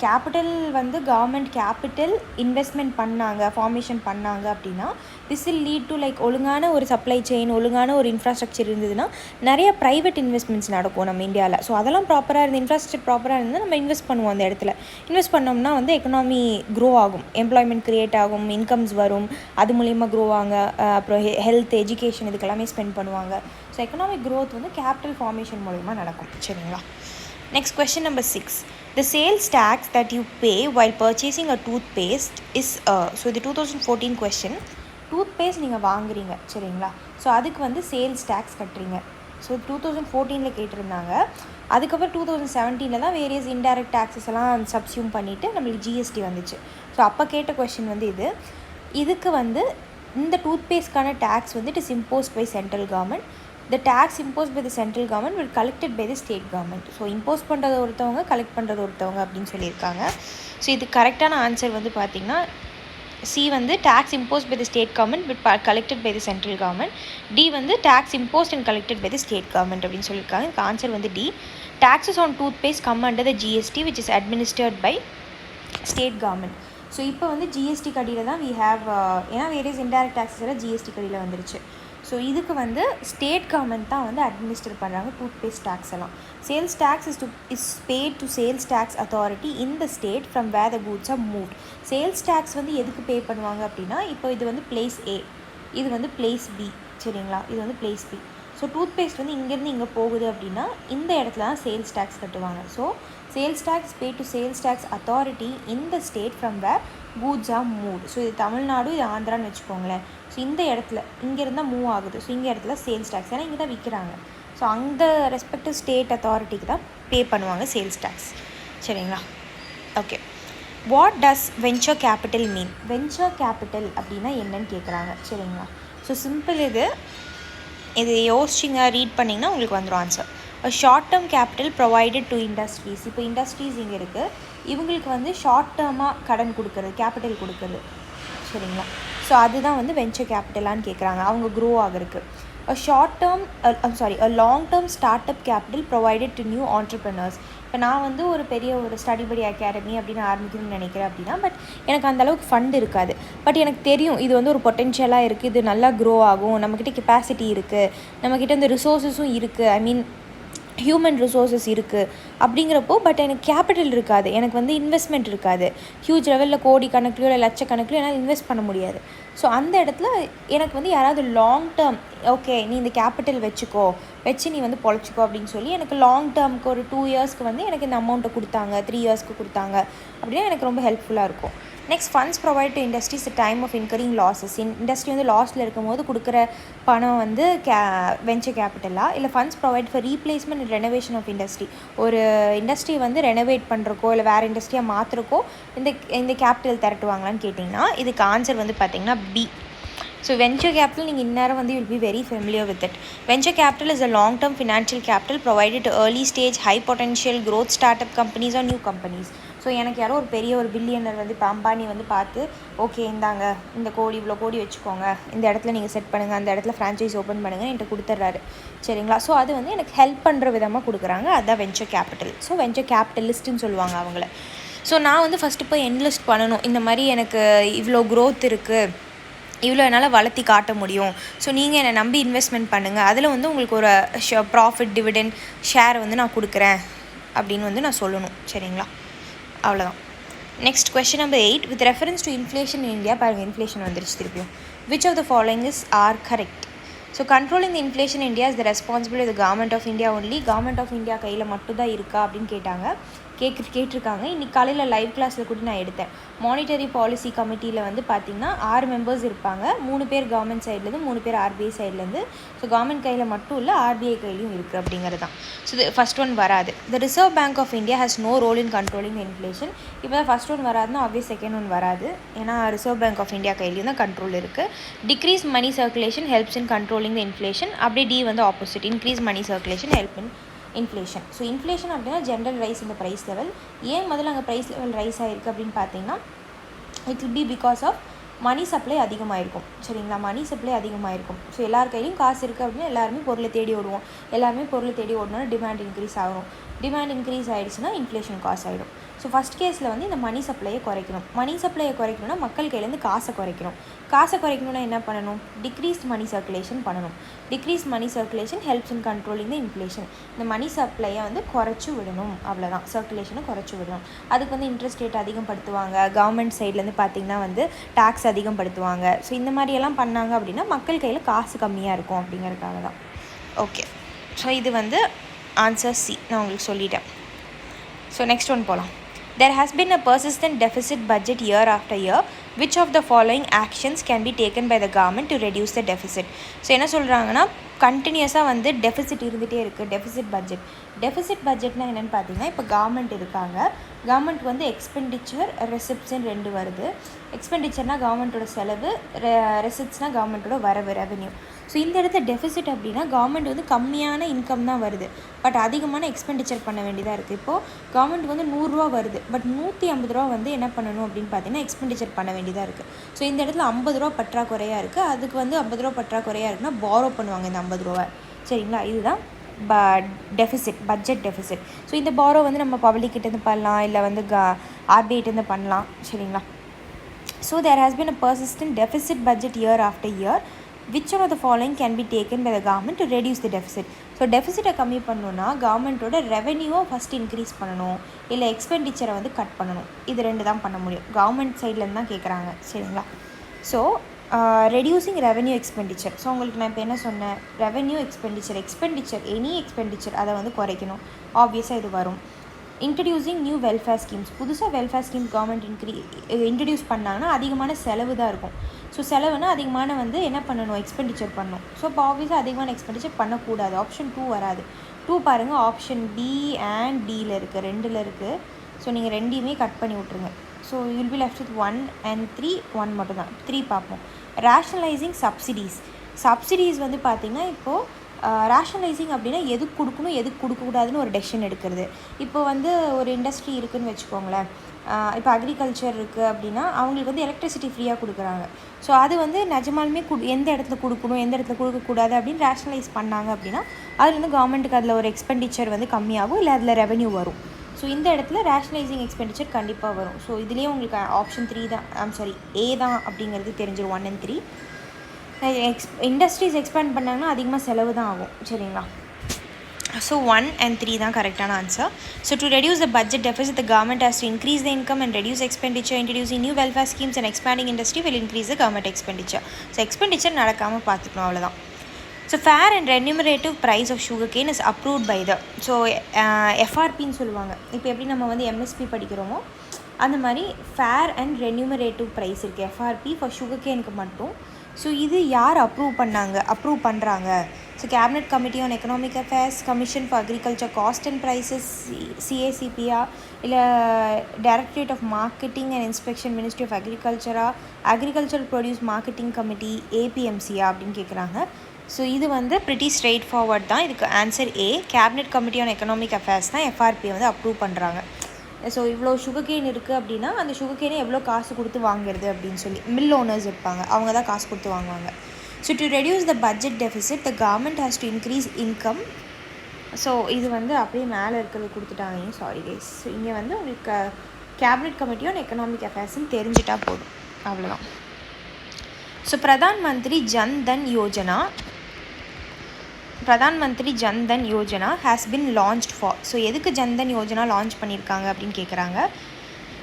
capital வந்து கவர்மெண்ட் கேபிட்டல் இன்வெஸ்ட்மெண்ட் பண்ணாங்க, ஃபார்மேஷன் பண்ணாங்க அப்படின்னா this will lead to like ஒழுங்கான ஒரு சப்ளை செயின், ஒழுங்கான ஒரு இன்ஃப்ராஸ்ட்ரக்சர் இருந்ததுன்னா நிறைய ப்ரைவேட் இன்வெஸ்ட்மெண்ட்ஸ் நடக்கும் நம்ம இந்தியாவில். ஸோ அதெல்லாம் ப்ராப்பராக இருந்து இன்ஃப்ராஸ்ட்ரக்சர் ப்ராப்பராக இருந்தால் நம்ம இன்வெஸ்ட் பண்ணுவோம். அந்த இடத்துல இன்வெஸ்ட் பண்ணோம்னா வந்து எக்கனாமி க்ரோ ஆகும், எம்ப்ளாய்மெண்ட் க்ரியேட் ஆகும், இன்கம்ஸ் வரும், அது மூலிமா க்ரோ ஆங்க. அப்புறம் ஹெல்த், எஜுகேஷன் இதுக்கெல்லாமே ஸ்பெண்ட் பண்ணுவாங்க. ஸோ எக்கனாமிக் க்ரோத் வந்து கேபிட்டல் ஃபார்மேஷன் மூலிமா நடக்கும், சரிங்களா? Next question number 6. The sales tax that you pay while purchasing a toothpaste is so இது 2014 கொஸ்டின். டூத்பேஸ்ட் நீங்கள் வாங்குறீங்க, சரிங்களா? ஸோ அதுக்கு வந்து சேல்ஸ் டேக்ஸ் கட்டுறீங்க. ஸோ 2014 கேட்டிருந்தாங்க. அதுக்கப்புறம் 2017 தான் வேரியஸ் இன்டைரக்ட் டேக்ஸஸ் எல்லாம் சப்ஸ்யூம் பண்ணிவிட்டு நம்மளுக்கு ஜிஎஸ்டி வந்துச்சு. ஸோ அப்போ கேட்ட கொஸ்டின் வந்து இதுக்கு வந்து இந்த டூத்பேஸ்ட்கான டேக்ஸ் வந்து it is imposed by central government. The tax imposed by the central government will collected by the state government. So impose பண்ணுறது ஒருத்தவங்க, கலெக்ட் பண்ணுறது ஒருத்தவங்க அப்படின்னு சொல்லியிருக்காங்க. ஸோ இது கரெக்டான ஆன்சர் வந்து பார்த்திங்கன்னா சி வந்து tax imposed by the state government but collected by the central government. D வந்து tax imposed and collected by the state government அப்படின்னு சொல்லியிருக்காங்க. இதுக்கு ஆன்சர் வந்து D. Taxes on toothpaste come under the GST which is administered by state government. So இப்போ வந்து GST கடியில் தான் we have ஏன்னா வேரியஸ் இன்டைரக்ட் டேக்ஸஸ் எல்லாம் ஜிஎஸ்டி கடியில் வந்துருச்சு. ஸோ இதுக்கு வந்து ஸ்டேட் கவர்மெண்ட் தான் வந்து அட்மினிஸ்டர் பண்ணுறாங்க டூத்பேஸ்ட் டேக்ஸ் எல்லாம். Sales tax is paid to sales tax authority in the state from where the goods are moved. Sales tax வந்து எதுக்கு பே பண்ணுவாங்க அப்படின்னா, இப்போ இது வந்து பிளேஸ் ஏ, இது வந்து பிளேஸ் பி, சரிங்களா? இது வந்து பிளேஸ் பி. ஸோ டூத்பேஸ்ட் வந்து இங்கேருந்து இங்கே போகுது அப்படின்னா இந்த இடத்துல தான் சேல்ஸ் டேக்ஸ் கட்டுவாங்க. So sales tax paid to sales tax authority in the state from where goods are moved. So இது தமிழ்நாடு, இது ஆந்திரான்னு வச்சுக்கோங்களேன். ஸோ இந்த இடத்துல இங்கேருந்தால் மூவ் ஆகுது. ஸோ இங்கே இடத்துல சேல்ஸ் டேக்ஸ், ஏன்னா இங்கே தான் விற்கிறாங்க. ஸோ அந்த ரெஸ்பெக்டிவ் ஸ்டேட் அத்தாரிட்டிக்கு தான் பே பண்ணுவாங்க சேல்ஸ் டேக்ஸ், சரிங்களா? Okay, what does venture capital mean? Venture capital அப்படின்னா என்னன்னு கேட்குறாங்க, சரிங்களா? ஸோ சிம்பிள், இது யோசிச்சிங்க ரீட் பண்ணிங்கன்னா உங்களுக்கு வந்துடும் answer. Short term capital provided to industries. இப்போ இண்டஸ்ட்ரீஸ் இங்கே இருக்குது, இவங்களுக்கு வந்து ஷார்ட் டேர்மாக கடன் கொடுக்குறது, கேபிட்டல் கொடுக்குறது, சரிங்களா? ஸோ அதுதான் வந்து வென்ச்சர் கேபிட்டலான்னு கேட்குறாங்க, அவங்க க்ரோ ஆகிறதுக்கு. a long term startup capital provided to new entrepreneurs. இப்போ நான் வந்து ஒரு பெரிய ஒரு ஸ்டடி படி அகாடமி அப்படின்னு ஆரம்பிக்கணும்னு நினைக்கிறேன் அப்படின்னா, பட் எனக்கு அந்தளவுக்கு ஃபண்ட் இருக்காது. பட் எனக்கு தெரியும் இது வந்து ஒரு பொட்டென்ஷியலாக இருக்குது, இது நல்லா க்ரோ ஆகும், நம்மக்கிட்ட கெப்பாசிட்டி இருக்குது, நம்மக்கிட்ட இந்த ரிசோர்ஸஸும் இருக்குது, ஐ மீன் ஹியூமன் ரிசோர்ஸஸ் இருக்குது அப்படிங்கிறப்போ, பட் எனக்கு கேபிட்டல் இருக்காது, எனக்கு வந்து இன்வெஸ்ட்மெண்ட் இருக்காது, ஹியூஜ் லெவலில் கோடி கணக்குலையோ இல்லை லட்சக்கணக்குலையோ என்னால் இன்வெஸ்ட் பண்ண முடியாது. ஸோ அந்த இடத்துல எனக்கு வந்து யாராவது லாங் டேர்ம், ஓகே நீ இந்த கேபிட்டல் வச்சு நீ வந்து பொழைச்சிக்கோ அப்படின்னு சொல்லி எனக்கு லாங் டேர்முக்கு ஒரு 2 இயர்ஸ்க்கு வந்து எனக்கு இந்த அமௌண்ட்டை கொடுத்தாங்க, 3 இயர்ஸ்க்கு கொடுத்தாங்க அப்படின்னா எனக்கு ரொம்ப ஹெல்ப்ஃபுல்லாக இருக்கும். Next, funds provide to industries time of incurring losses. Industry வந்து லாஸில் இருக்கும் போது கொடுக்குற பணம் வந்து வெஞ்சர் கேபிட்டலாக, இல்லை funds provide for replacement and renovation of industry. ஒரு இண்டஸ்ட்ரி வந்து ரெனோவேட் பண்ணுறக்கோ இல்லை வேறு இண்டஸ்ட்ரியாக மாற்றுறக்கோ இந்த கேபிட்டல் திரட்டுவாங்களான்னு கேட்டிங்கன்னா இதுக்கு ஆன்சர் வந்து பார்த்திங்கன்னா பி. ஸோ வெஞ்சர் கேபிட்டல் நீங்கள் இந்நேரம் வந்து will be very familiar with it. Venture capital is a long term financial capital provided to early stage high potential growth start up companies or new companies. So எனக்கு யாரோ ஒரு பெரிய ஒரு billionaire வந்து இப்போ அம்பானி வந்து பார்த்து, ஓகே இந்தாங்க இந்த கோடி இவ்வளோ கோடி வச்சுக்கோங்க, இந்த இடத்துல நீங்கள் செட் பண்ணுங்கள், அந்த இடத்துல ஃப்ரான்ச்சைஸ் ஓப்பன் பண்ணுங்கள் என்கிட்ட கொடுத்துட்றாரு, சரிங்களா. ஸோ அது வந்து எனக்கு ஹெல்ப் பண்ணுற விதமாக கொடுக்குறாங்க, அதுதான் வெஞ்சர் கேபிட்டல். ஸோ வெஞ்சர் கேபிட்டலிஸ்ட்டுன்னு சொல்லுவாங்க அவங்கள. ஸோ நான் வந்து ஃபஸ்ட்டு போய் என்லிஸ்ட் பண்ணணும், இந்த மாதிரி எனக்கு இவ்வளோ க்ரோத் இருக்குது, இவ்வளோ என்னால் வளர்த்தி காட்ட முடியும், ஸோ நீங்கள் என்னை நம்பி இன்வெஸ்ட்மெண்ட் பண்ணுங்கள், அதில் வந்து உங்களுக்கு ஒரு ப்ராஃபிட் டிவிடெண்ட் ஷேர் வந்து நான் கொடுக்குறேன் அப்படின்னு வந்து நான் சொல்லணும், சரிங்களா. அவ்வளோதான். Next question number 8, with reference to inflation in India. பாருங்கள் இன்ஃப்ளேஷன் வந்துருச்சு திருப்பியும். Which of the following is are correct? So controlling the inflation India is the responsibility of the government of India only. Government of India கையில் மட்டும்தான் இருக்கா அப்படின்னு கேட்டிருக்காங்க. இன்றைக்கி காலையில் லைவ் கிளாஸில் கூட நான் எடுத்தேன். மானிட்டரி பாலிசி கமிட்டியில் வந்து பார்த்திங்கன்னா 6 மெம்பர்ஸ் இருப்பாங்க, 3 பேர் கவர்மெண்ட் சைட்லேருந்து, 3 பேர் ஆர்பிஐ சைட்லேருந்து. ஸோ கவர்மெண்ட் கையில் மட்டும் இல்லை, ஆர்பிஐ கையிலையும் இருக்குது அப்படிங்கிறது தான். ஸோ ஃபஸ்ட் ஒன் வராது. The Reserve Bank of India has no role in controlling inflation. இப்போ தான் ஃபஸ்ட் ஒன் வராதுன்னா ஆப்வியஸ் செகண்ட் ஒன் வராது, ஏன்னா ரிசர்வ் பேங்க் ஆஃப் இந்தியா கையிலையும் தான் கண்ட்ரோல் இருக்குது. Decrease money circulation helps in controlling the inflation. அப்படியே டி வந்து opposite, increase money circulation help in inflation. So inflation அப்படின்னா ஜென்ரல் ரைஸ் இந்த ப்ரைஸ் லெவல். ஏன் முதல்ல அங்கே ப்ரைஸ் லெவல் ரைஸ் ஆகிருக்கு அப்படின்னு பார்த்தீங்கன்னா, it will be because of money supply அதிகமாகிருக்கும், சரிங்களா. Money supply அதிகமாகிருக்கும். ஸோ எல்லார் கையிலையும் காசு இருக்குது அப்படின்னா எல்லாருமே பொருளை தேடி ஓடுவோம், எல்லாருமே பொருளை தேடி ஓடணும்னா டிமாண்ட் இன்க்ரீஸ் ஆகும். டிமாண்ட் இன்க்ரீஸ் ஆகிடுச்சுன்னா இன்ஃப்ளேஷன் காசு ஆகிடும். ஸோ ஃபஸ்ட் கேஸில் வந்து இந்த மணி சப்ளையை குறைக்கணும். மணி சப்ளையை குறைக்கணும்னா மக்கள் கையிலேருந்து காசை குறைக்கணும். காசை குறைக்கணும்னா என்ன பண்ணணும்? டிக்ரீஸ் மணி சர்க்குலேஷன் பண்ணணும். Decrease money circulation helps in controlling the inflation. இந்த மணி சப்ளையை வந்து குறைச்சி விடணும், அவ்வளோதான். சர்க்குலேஷனை குறைச்சி விடணும். அதுக்கு வந்து இன்ட்ரெஸ்ட் ரேட் அதிகப்படுத்துவாங்க, கவர்மெண்ட் சைட்லேருந்து பார்த்திங்கன்னா வந்து டேக்ஸ் அதிகப்படுத்துவாங்க. ஸோ இந்த மாதிரியெல்லாம் பண்ணாங்க அப்படின்னா மக்கள் கையில் காசு கம்மியாக இருக்கும் அப்படிங்கிறதுக்காக தான். ஓகே, ஸோ இது வந்து ஆன்சர் சி, நான் உங்களுக்கு சொல்லிட்டேன். ஸோ நெக்ஸ்ட் ஒன் போகலாம். There has been a persistent deficit budget year after year. Which of the following actions can be taken by the government to reduce the deficit? So என்ன சொல்கிறாங்கன்னா, கண்டினியூஸாக வந்து deficit இருந்துகிட்டே இருக்குது. டெஃபிசிட் பட்ஜெட்னா என்னென்னு பார்த்தீங்கன்னா, இப்போ கவர்மெண்ட் இருக்காங்க, கவர்மெண்ட் வந்து எக்ஸ்பெண்டிச்சர் ரெசிப்ட்ஸ்ன்னு 2 வருது. எக்ஸ்பெண்டிச்சர்னால் கவர்மெண்ட்டோட செலவு, ரெசிப்ட்ஸ்னால் கவர்மெண்ட்டோட வரவு, ரெவென்யூ. ஸோ இந்த இடத்துல டெஃபிசிட் அப்படின்னா கவர்மெண்ட் வந்து கம்மியான இன்கம் தான் வருது, பட் அதிகமான எக்ஸ்பெண்டிச்சர் பண்ண வேண்டியதாக இருக்குது. இப்போது கவர்மெண்ட் வந்து 100 ரூபா வருது, பட் 150 ரூபா வந்து என்ன பண்ணணும் அப்படின்னு பார்த்தீங்கன்னா எக்ஸ்பெண்டிச்சர் பண்ண வேண்டியதாக இருக்குது. ஸோ இந்த இடத்துல 50 ரூபா பற்றாக்குறையாக இருக்குது. அதுக்கு வந்து 50 ரூபா பற்றாக்குறையாக இருக்குன்னா பாரோ பண்ணுவாங்க இந்த 50 ரூபா, சரிங்களா. இதுதான் டெஃபிசிட், பட்ஜெட் டெஃபிசிட். ஸோ இந்த பாரோ வந்து நம்ம பப்ளிக்கிட்டேருந்து பண்ணலாம், இல்லை வந்து ஆர்பிஐட்டேருந்து பண்ணலாம், சரிங்களா. So there has been a persistent deficit budget year after year. Which one of the following can be taken by the government to reduce the deficit? So டெஃபிசிட்டை கம்மி பண்ணணுன்னா கவர்மெண்ட்டோட ரெவென்யூவை ஃபஸ்ட் இன்க்ரீஸ் பண்ணணும், இல்லை எக்ஸ்பெண்டிச்சரை வந்து கட் பண்ணணும். இது 2 தான் பண்ண முடியும். கவர்மெண்ட் சைட்லேருந்து தான் கேட்குறாங்க, சரிங்களா. So reducing revenue expenditure. So உங்களுக்கு நான் இப்போ என்ன சொன்னேன், ரெவென்யூ எக்ஸ்பெண்டிச்சர் எனி எக்ஸ்பெண்டிச்சர் அதை வந்து குறைக்கணும். ஆப்வியஸாக இது வரும். Introducing new welfare schemes. புதுசாக வெல்ஃபேர் ஸ்கீம்ஸ் கவர்மெண்ட் இன்ட்ரடியூஸ் பண்ணாங்கன்னா அதிகமான செலவு தான் இருக்கும். ஸோ செலவுனா அதிகமான வந்து என்ன பண்ணணும், எக்ஸ்பெண்டிச்சர் பண்ணணும். ஸோ இப்போ ஆப்வியஸாக அதிகமான எக்ஸ்பெண்டிச்சர் பண்ணக்கூடாது. ஆப்ஷன் 2 வராது. 2 பாருங்கள், ஆப்ஷன் பி அண்ட் டியில் இருக்குது, 2ல் இருக்குது. ஸோ நீங்கள் 2யுமே கட் பண்ணி விட்ருங்க. So you'll be left with 1 and 3. 1 மட்டும் தான். 3 பார்ப்போம். ரேஷனலைசிங் சப்சிடிஸ் வந்து பார்த்திங்கன்னா இப்போது ரேஷனலைசிங் அப்படின்னா எதுக்கு கொடுக்கணும் எதுக்கு கொடுக்கக்கூடாதுன்னு ஒரு டெசிஷன் எடுக்கிறது. இப்போ வந்து ஒரு இண்டஸ்ட்ரி இருக்குதுன்னு வச்சுக்கோங்களேன், இப்போ அக்ரிகல்ச்சர் இருக்குது அப்படின்னா அவங்களுக்கு வந்து எலக்ட்ரிசிட்டி ஃப்ரீயாக கொடுக்குறாங்க. ஸோ அது வந்து நிஜமாலுமே எந்த இடத்துல கொடுக்கணும் எந்த இடத்துல கொடுக்கக்கூடாது அப்படின்னு ரேஷனலைஸ் பண்ணாங்க அப்படின்னா அதில் வந்து கவர்மெண்ட்டுக்கு அதில் ஒரு எக்ஸ்பெண்டிச்சர் வந்து கம்மியாகும், இல்லை அதில் ரெவென்யூ வரும். ஸோ இந்த இடத்துல ரேஷனலைசிங் எக்ஸ்பெண்டிச்சர் கண்டிப்பாக வரும். ஸோ இதுலேயே உங்களுக்கு ஆப்ஷன் 3 தான், ஏ தான் அப்படிங்கிறது தெரிஞ்சிடும். 1 and 3 இண்டஸ்ட்ரீஸ் எக்ஸ்பேண்ட் பண்ணாங்கன்னா அதிகமாக செலவு தான் ஆகும். சரிங்களா? So 1 and 3 தான் கரெக்டான answer. So to reduce the budget deficit, the government has to increase the income and reduce expenditure. Introducing new welfare schemes and expanding industry will increase the government expenditure. So expenditure நடக்காமல் பார்த்துக்கணும், அவ்வளோதான். So fair and remunerative price of sugarcane is approved by the FRPன்னு சொல்லுவாங்க. இப்போ எப்படி நம்ம வந்து MSP படிக்கிறோமோ அந்த மாதிரி ஃபேர் அண்ட் ரென்யூமரேட்டிவ் ப்ரைஸ் இருக்குது FRP ஃபார் சுகர்கேனுக்கு மட்டும். ஸோ இது யார் அப்ரூவ் பண்ணுறாங்க? So cabinet committee on economic affairs, commission for agriculture cost and prices, CACPயா, இல்லை directorate of marketing and inspection, ministry of agriculture produce marketing committee, APMCயா அப்படின்னு கேட்குறாங்க. ஸோ இது வந்து ப்ரிட்டி ஸ்ட்ரெயிட் ஃபார்வர்ட் தான். இதுக்கு answer A, cabinet committee on economic affairs தான் FRPயை வந்து அப்ரூவ் பண்ணுறாங்க. ஸோ இவ்வளோ சுகர்கேன் இருக்குது அப்படின்னா அந்த சுகர்கேனை எவ்வளோ காசு கொடுத்து வாங்குறது அப்படின்னு சொல்லி மில் ஓனர்ஸ் இருப்பாங்க, அவங்க தான் காசு கொடுத்து வாங்குவாங்க. So to reduce the budget deficit, the government has to increase income. So இது வந்து அப்படியே மேலே இருக்கிறது கொடுத்துட்டாங்க, சாரி கைஸ். ஸோ இங்கே வந்து உங்களுக்கு கேபினட் கமிட்டி ஆன் எக்கனாமிக் அஃபேர்ஸ்ன்னு தெரிஞ்சிட்டா போதும், அவ்வளோதான். So Pradhan Mantri Jan Dhan Yojana has been launched for. So எதுக்கு ஜன் தன் யோஜனா லான்ச் பண்ணியிருக்காங்க அப்படின்னு கேட்குறாங்க.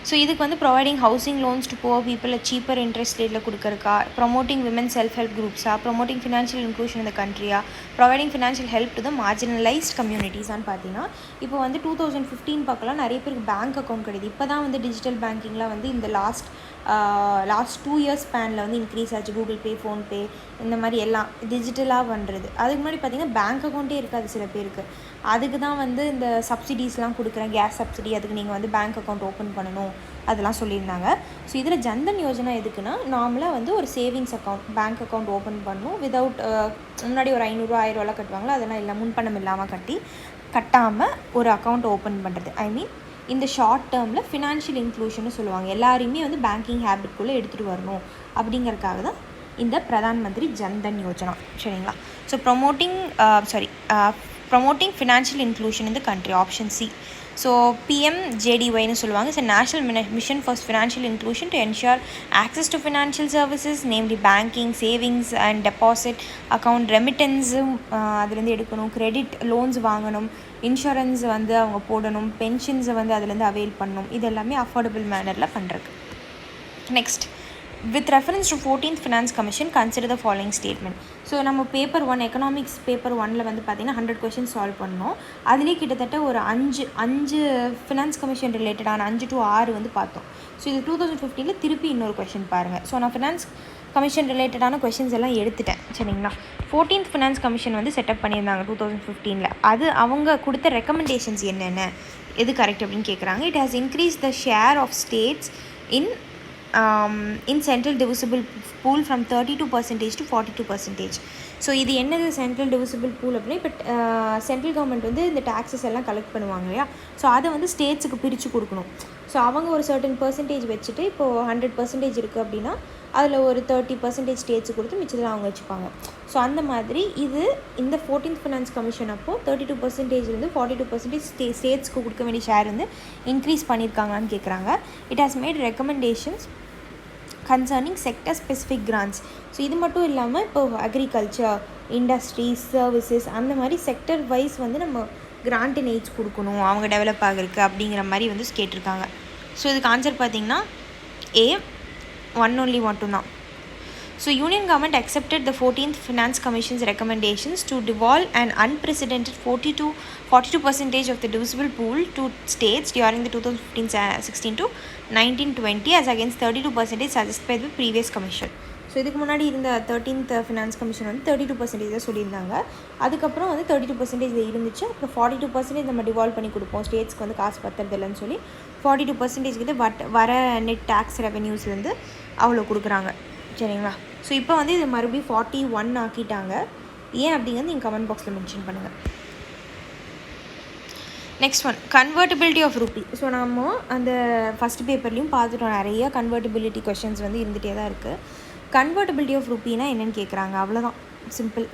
ஸோ இதுக்கு வந்து providing housing loans to poor people cheaper interest ரேட்டில் கொடுக்குறக்கா, ப்ரொமோட்டிங் விமன் செல்ஃப் ஹெல்ப் குரூப்ஸா, ப்ரொமோட்டிங் ஃபினான்ஷியல் இன்க்ளூஷன் இந்த கண்ட்ரியா, providing financial help to the marginalised கம்யூனிட்டிஸான்னு பார்த்தீங்கன்னா இப்போ வந்து 2015 பார்க்கலாம் நிறைய பேருக்கு பேங்க் அக்கௌண்ட் கிடையாது. இப்போ தான் வந்து டிஜிட்டல் பேங்கிங்லாம் வந்து இந்த லாஸ்ட் 2 இயர்ஸ் ஸ்பேனில் வந்து இன்க்ரீஸ் ஆச்சு. கூகுள் பே, ஃபோன்பே இந்த மாதிரி எல்லாம் டிஜிட்டலாக பண்ணுறது. அதுக்கு முன்னாடி பார்த்திங்கன்னா பேங்க் அக்கௌண்ட்டே இருக்காது சில பேருக்கு. அதுக்கு தான் வந்து இந்த சப்சிடிஸ்லாம் கொடுக்குறேன், கேஸ் சப்சிடி, அதுக்கு நீங்கள் வந்து பேங்க் அக்கௌண்ட் ஓப்பன் பண்ணணும் அதெல்லாம் சொல்லியிருந்தாங்க. ஸோ இதில் ஜன்தன் யோஜனா எதுக்குன்னா நார்மலாக வந்து ஒரு savings account, bank account open பண்ணணும். விதவுட் முன்னாடி ஒரு 500 1000 கட்டுவாங்களோ அதெல்லாம் இல்லை, முன்பணம் இல்லாமல் கட்டாமல் ஒரு அக்கௌண்ட் ஓப்பன் பண்ணுறது. இந்த ஷார்ட் டேர்மில் ஃபினான்ஷியல் இன்க்ளூஷன்னு சொல்லுவாங்க. எல்லாரையுமே வந்து பேங்கிங் ஹேபிட்குள்ளே எடுத்துகிட்டு வரணும் அப்படிங்கிறதுக்காக தான் இந்த பிரதான் மந்திரி ஜன்தன் யோஜனா. சரிங்களா? ஸோ ப்ரொமோட்டிங் ஃபினான்ஷியல் இன்க்ளூஷன் இந்த கண்ட்ரி, ஆப்ஷன் சி. ஸோ PMJDYன்னு சொல்லுவாங்க. It's national mission for financial inclusion to ensure access to financial services, namely banking, savings and deposit account, ரெமிட்டன்ஸும் அதுலேருந்து எடுக்கணும், கிரெடிட் லோன்ஸ் வாங்கணும், இன்சூரன்ஸ் வந்து அவங்க போடணும், பென்ஷன்ஸை வந்து அதுலேருந்து அவைல் பண்ணணும். இது எல்லாமே அஃபோர்டபுள் மேனரில் பண்ணுறது. Next, with reference to 14th Finance Commission, consider the following statement. So நம்ம பேப்பர் 1 எக்கனாமிக்ஸ் பேப்பர் 1ல் வந்து பார்த்திங்கன்னா 100 கொஷின்ஸ் சால்வ் பண்ணோம். அதுலேயே கிட்டத்தட்ட ஒரு 5 ஃபினான்ஸ் கமிஷன் ரிலேட்டடான 5 to 6 வந்து பார்த்தோம். ஸோ இது 2015 திருப்பி இன்னொரு கொஷின் பாருங்கள். ஸோ நான் ஃபினான்ஸ் கமிஷன் ரிலேட்டடான கொஷின்ஸ் எல்லாம் எடுத்துட்டேன். சரிங்களா? 14th ஃபினான்ஸ் கமிஷன் வந்து செட்டப் பண்ணியிருந்தாங்க 2015. அது அவங்க கொடுத்த ரெக்கமெண்டேஷன்ஸ் என்னென்ன, எது கரெக்ட் அப்படின்னு கேட்குறாங்க. It has increase the share of states in central divisible pool from 32% to 42%. So இது என்னது சென்ட்ரல் டிவிசிபிள் பூல் அப்படின்னா, இப்போ சென்ட்ரல் கவர்மெண்ட் வந்து இந்த டேக்ஸஸ் எல்லாம் கலெக்ட் பண்ணுவாங்க இல்லையா, ஸோ அதை வந்து ஸ்டேட்ஸுக்கு பிரித்து கொடுக்கணும். ஸோ அவங்க ஒரு சர்டன் பர்சன்டேஜ் வச்சுட்டு இப்போது 100% இருக்குது அப்படின்னா அதில் ஒரு 30% ஸ்டேட்ஸுக்கு கொடுத்து மிச்சத்தில் அவங்க வச்சுப்பாங்க. ஸோ அந்த மாதிரி இது இந்த 14th ஃபினான்ஸ் கமிஷன் அப்போது 32%லேருந்து 42% ஸ்டேட்ஸ்க்கு கொடுக்க வேண்டிய ஷேர் வந்து இன்க்ரீஸ் பண்ணியிருக்காங்களான்னு கேட்குறாங்க. It has made recommendations concerning sector specific grants. So இது மட்டும் இல்லாமல் இப்போ அக்ரிகல்ச்சர், இண்டஸ்ட்ரீஸ், சர்வீசஸ் அந்த மாதிரி செக்டர் வைஸ் வந்து நம்ம கிராண்ட் அண்ட் எய்ட்ஸ் கொடுக்கணும் அவங்க டெவலப் ஆகிருக்கு அப்படிங்கிற மாதிரி வந்து கேட்டிருக்காங்க. ஸோ இதுக்கு ஆன்சர் பார்த்திங்கன்னா A, 1 only மட்டும்தான். So Union government accepted the 14th Finance Commission's recommendations to devolve an unprecedented 42% of the divisible pool to states during the 2015-16 to 1920 as against 32% suggested by the previous commission. So இதுக்கு முன்னாடி இருந்த 13th finance commission வந்து 32% தான் சொல்லியிருந்தாங்க. அதுக்கப்புறம் வந்து 32% இருந்துச்சு. அப்புறம் 42% நம்ம டிவால்வ் பண்ணி கொடுப்போம், ஸ்டேட்ஸ்க்கு வந்து காசு பத்துறதில்லைன்னு சொல்லி 42% கிட்ட வர நெட் டேக்ஸ் ரெவென்யூஸ்லேருந்து அவ்வளோ கொடுக்குறாங்க. சரிங்களா? ஸோ இப்போ வந்து இது மறுபடியும் 41 ஆக்கிட்டாங்க. ஏன் அப்படிங்கிறது நீங்கள் கமெண்ட் பாக்ஸில் மென்ஷன் பண்ணுங்கள். Next one, convertibility of rupee. So நம்ம அந்த ஃபஸ்ட் பேப்பர்லேயும் பார்த்துட்டோம், நிறைய கன்வெர்ட்டிபிலிட்டி கொஷின்ஸ் வந்து இருந்துகிட்டே தான் இருக்குது. கன்வெர்ட்டிபிலிட்டி ஆஃப் ரூபினா என்னென்னு கேட்குறாங்க, அவ்வளோதான், simple.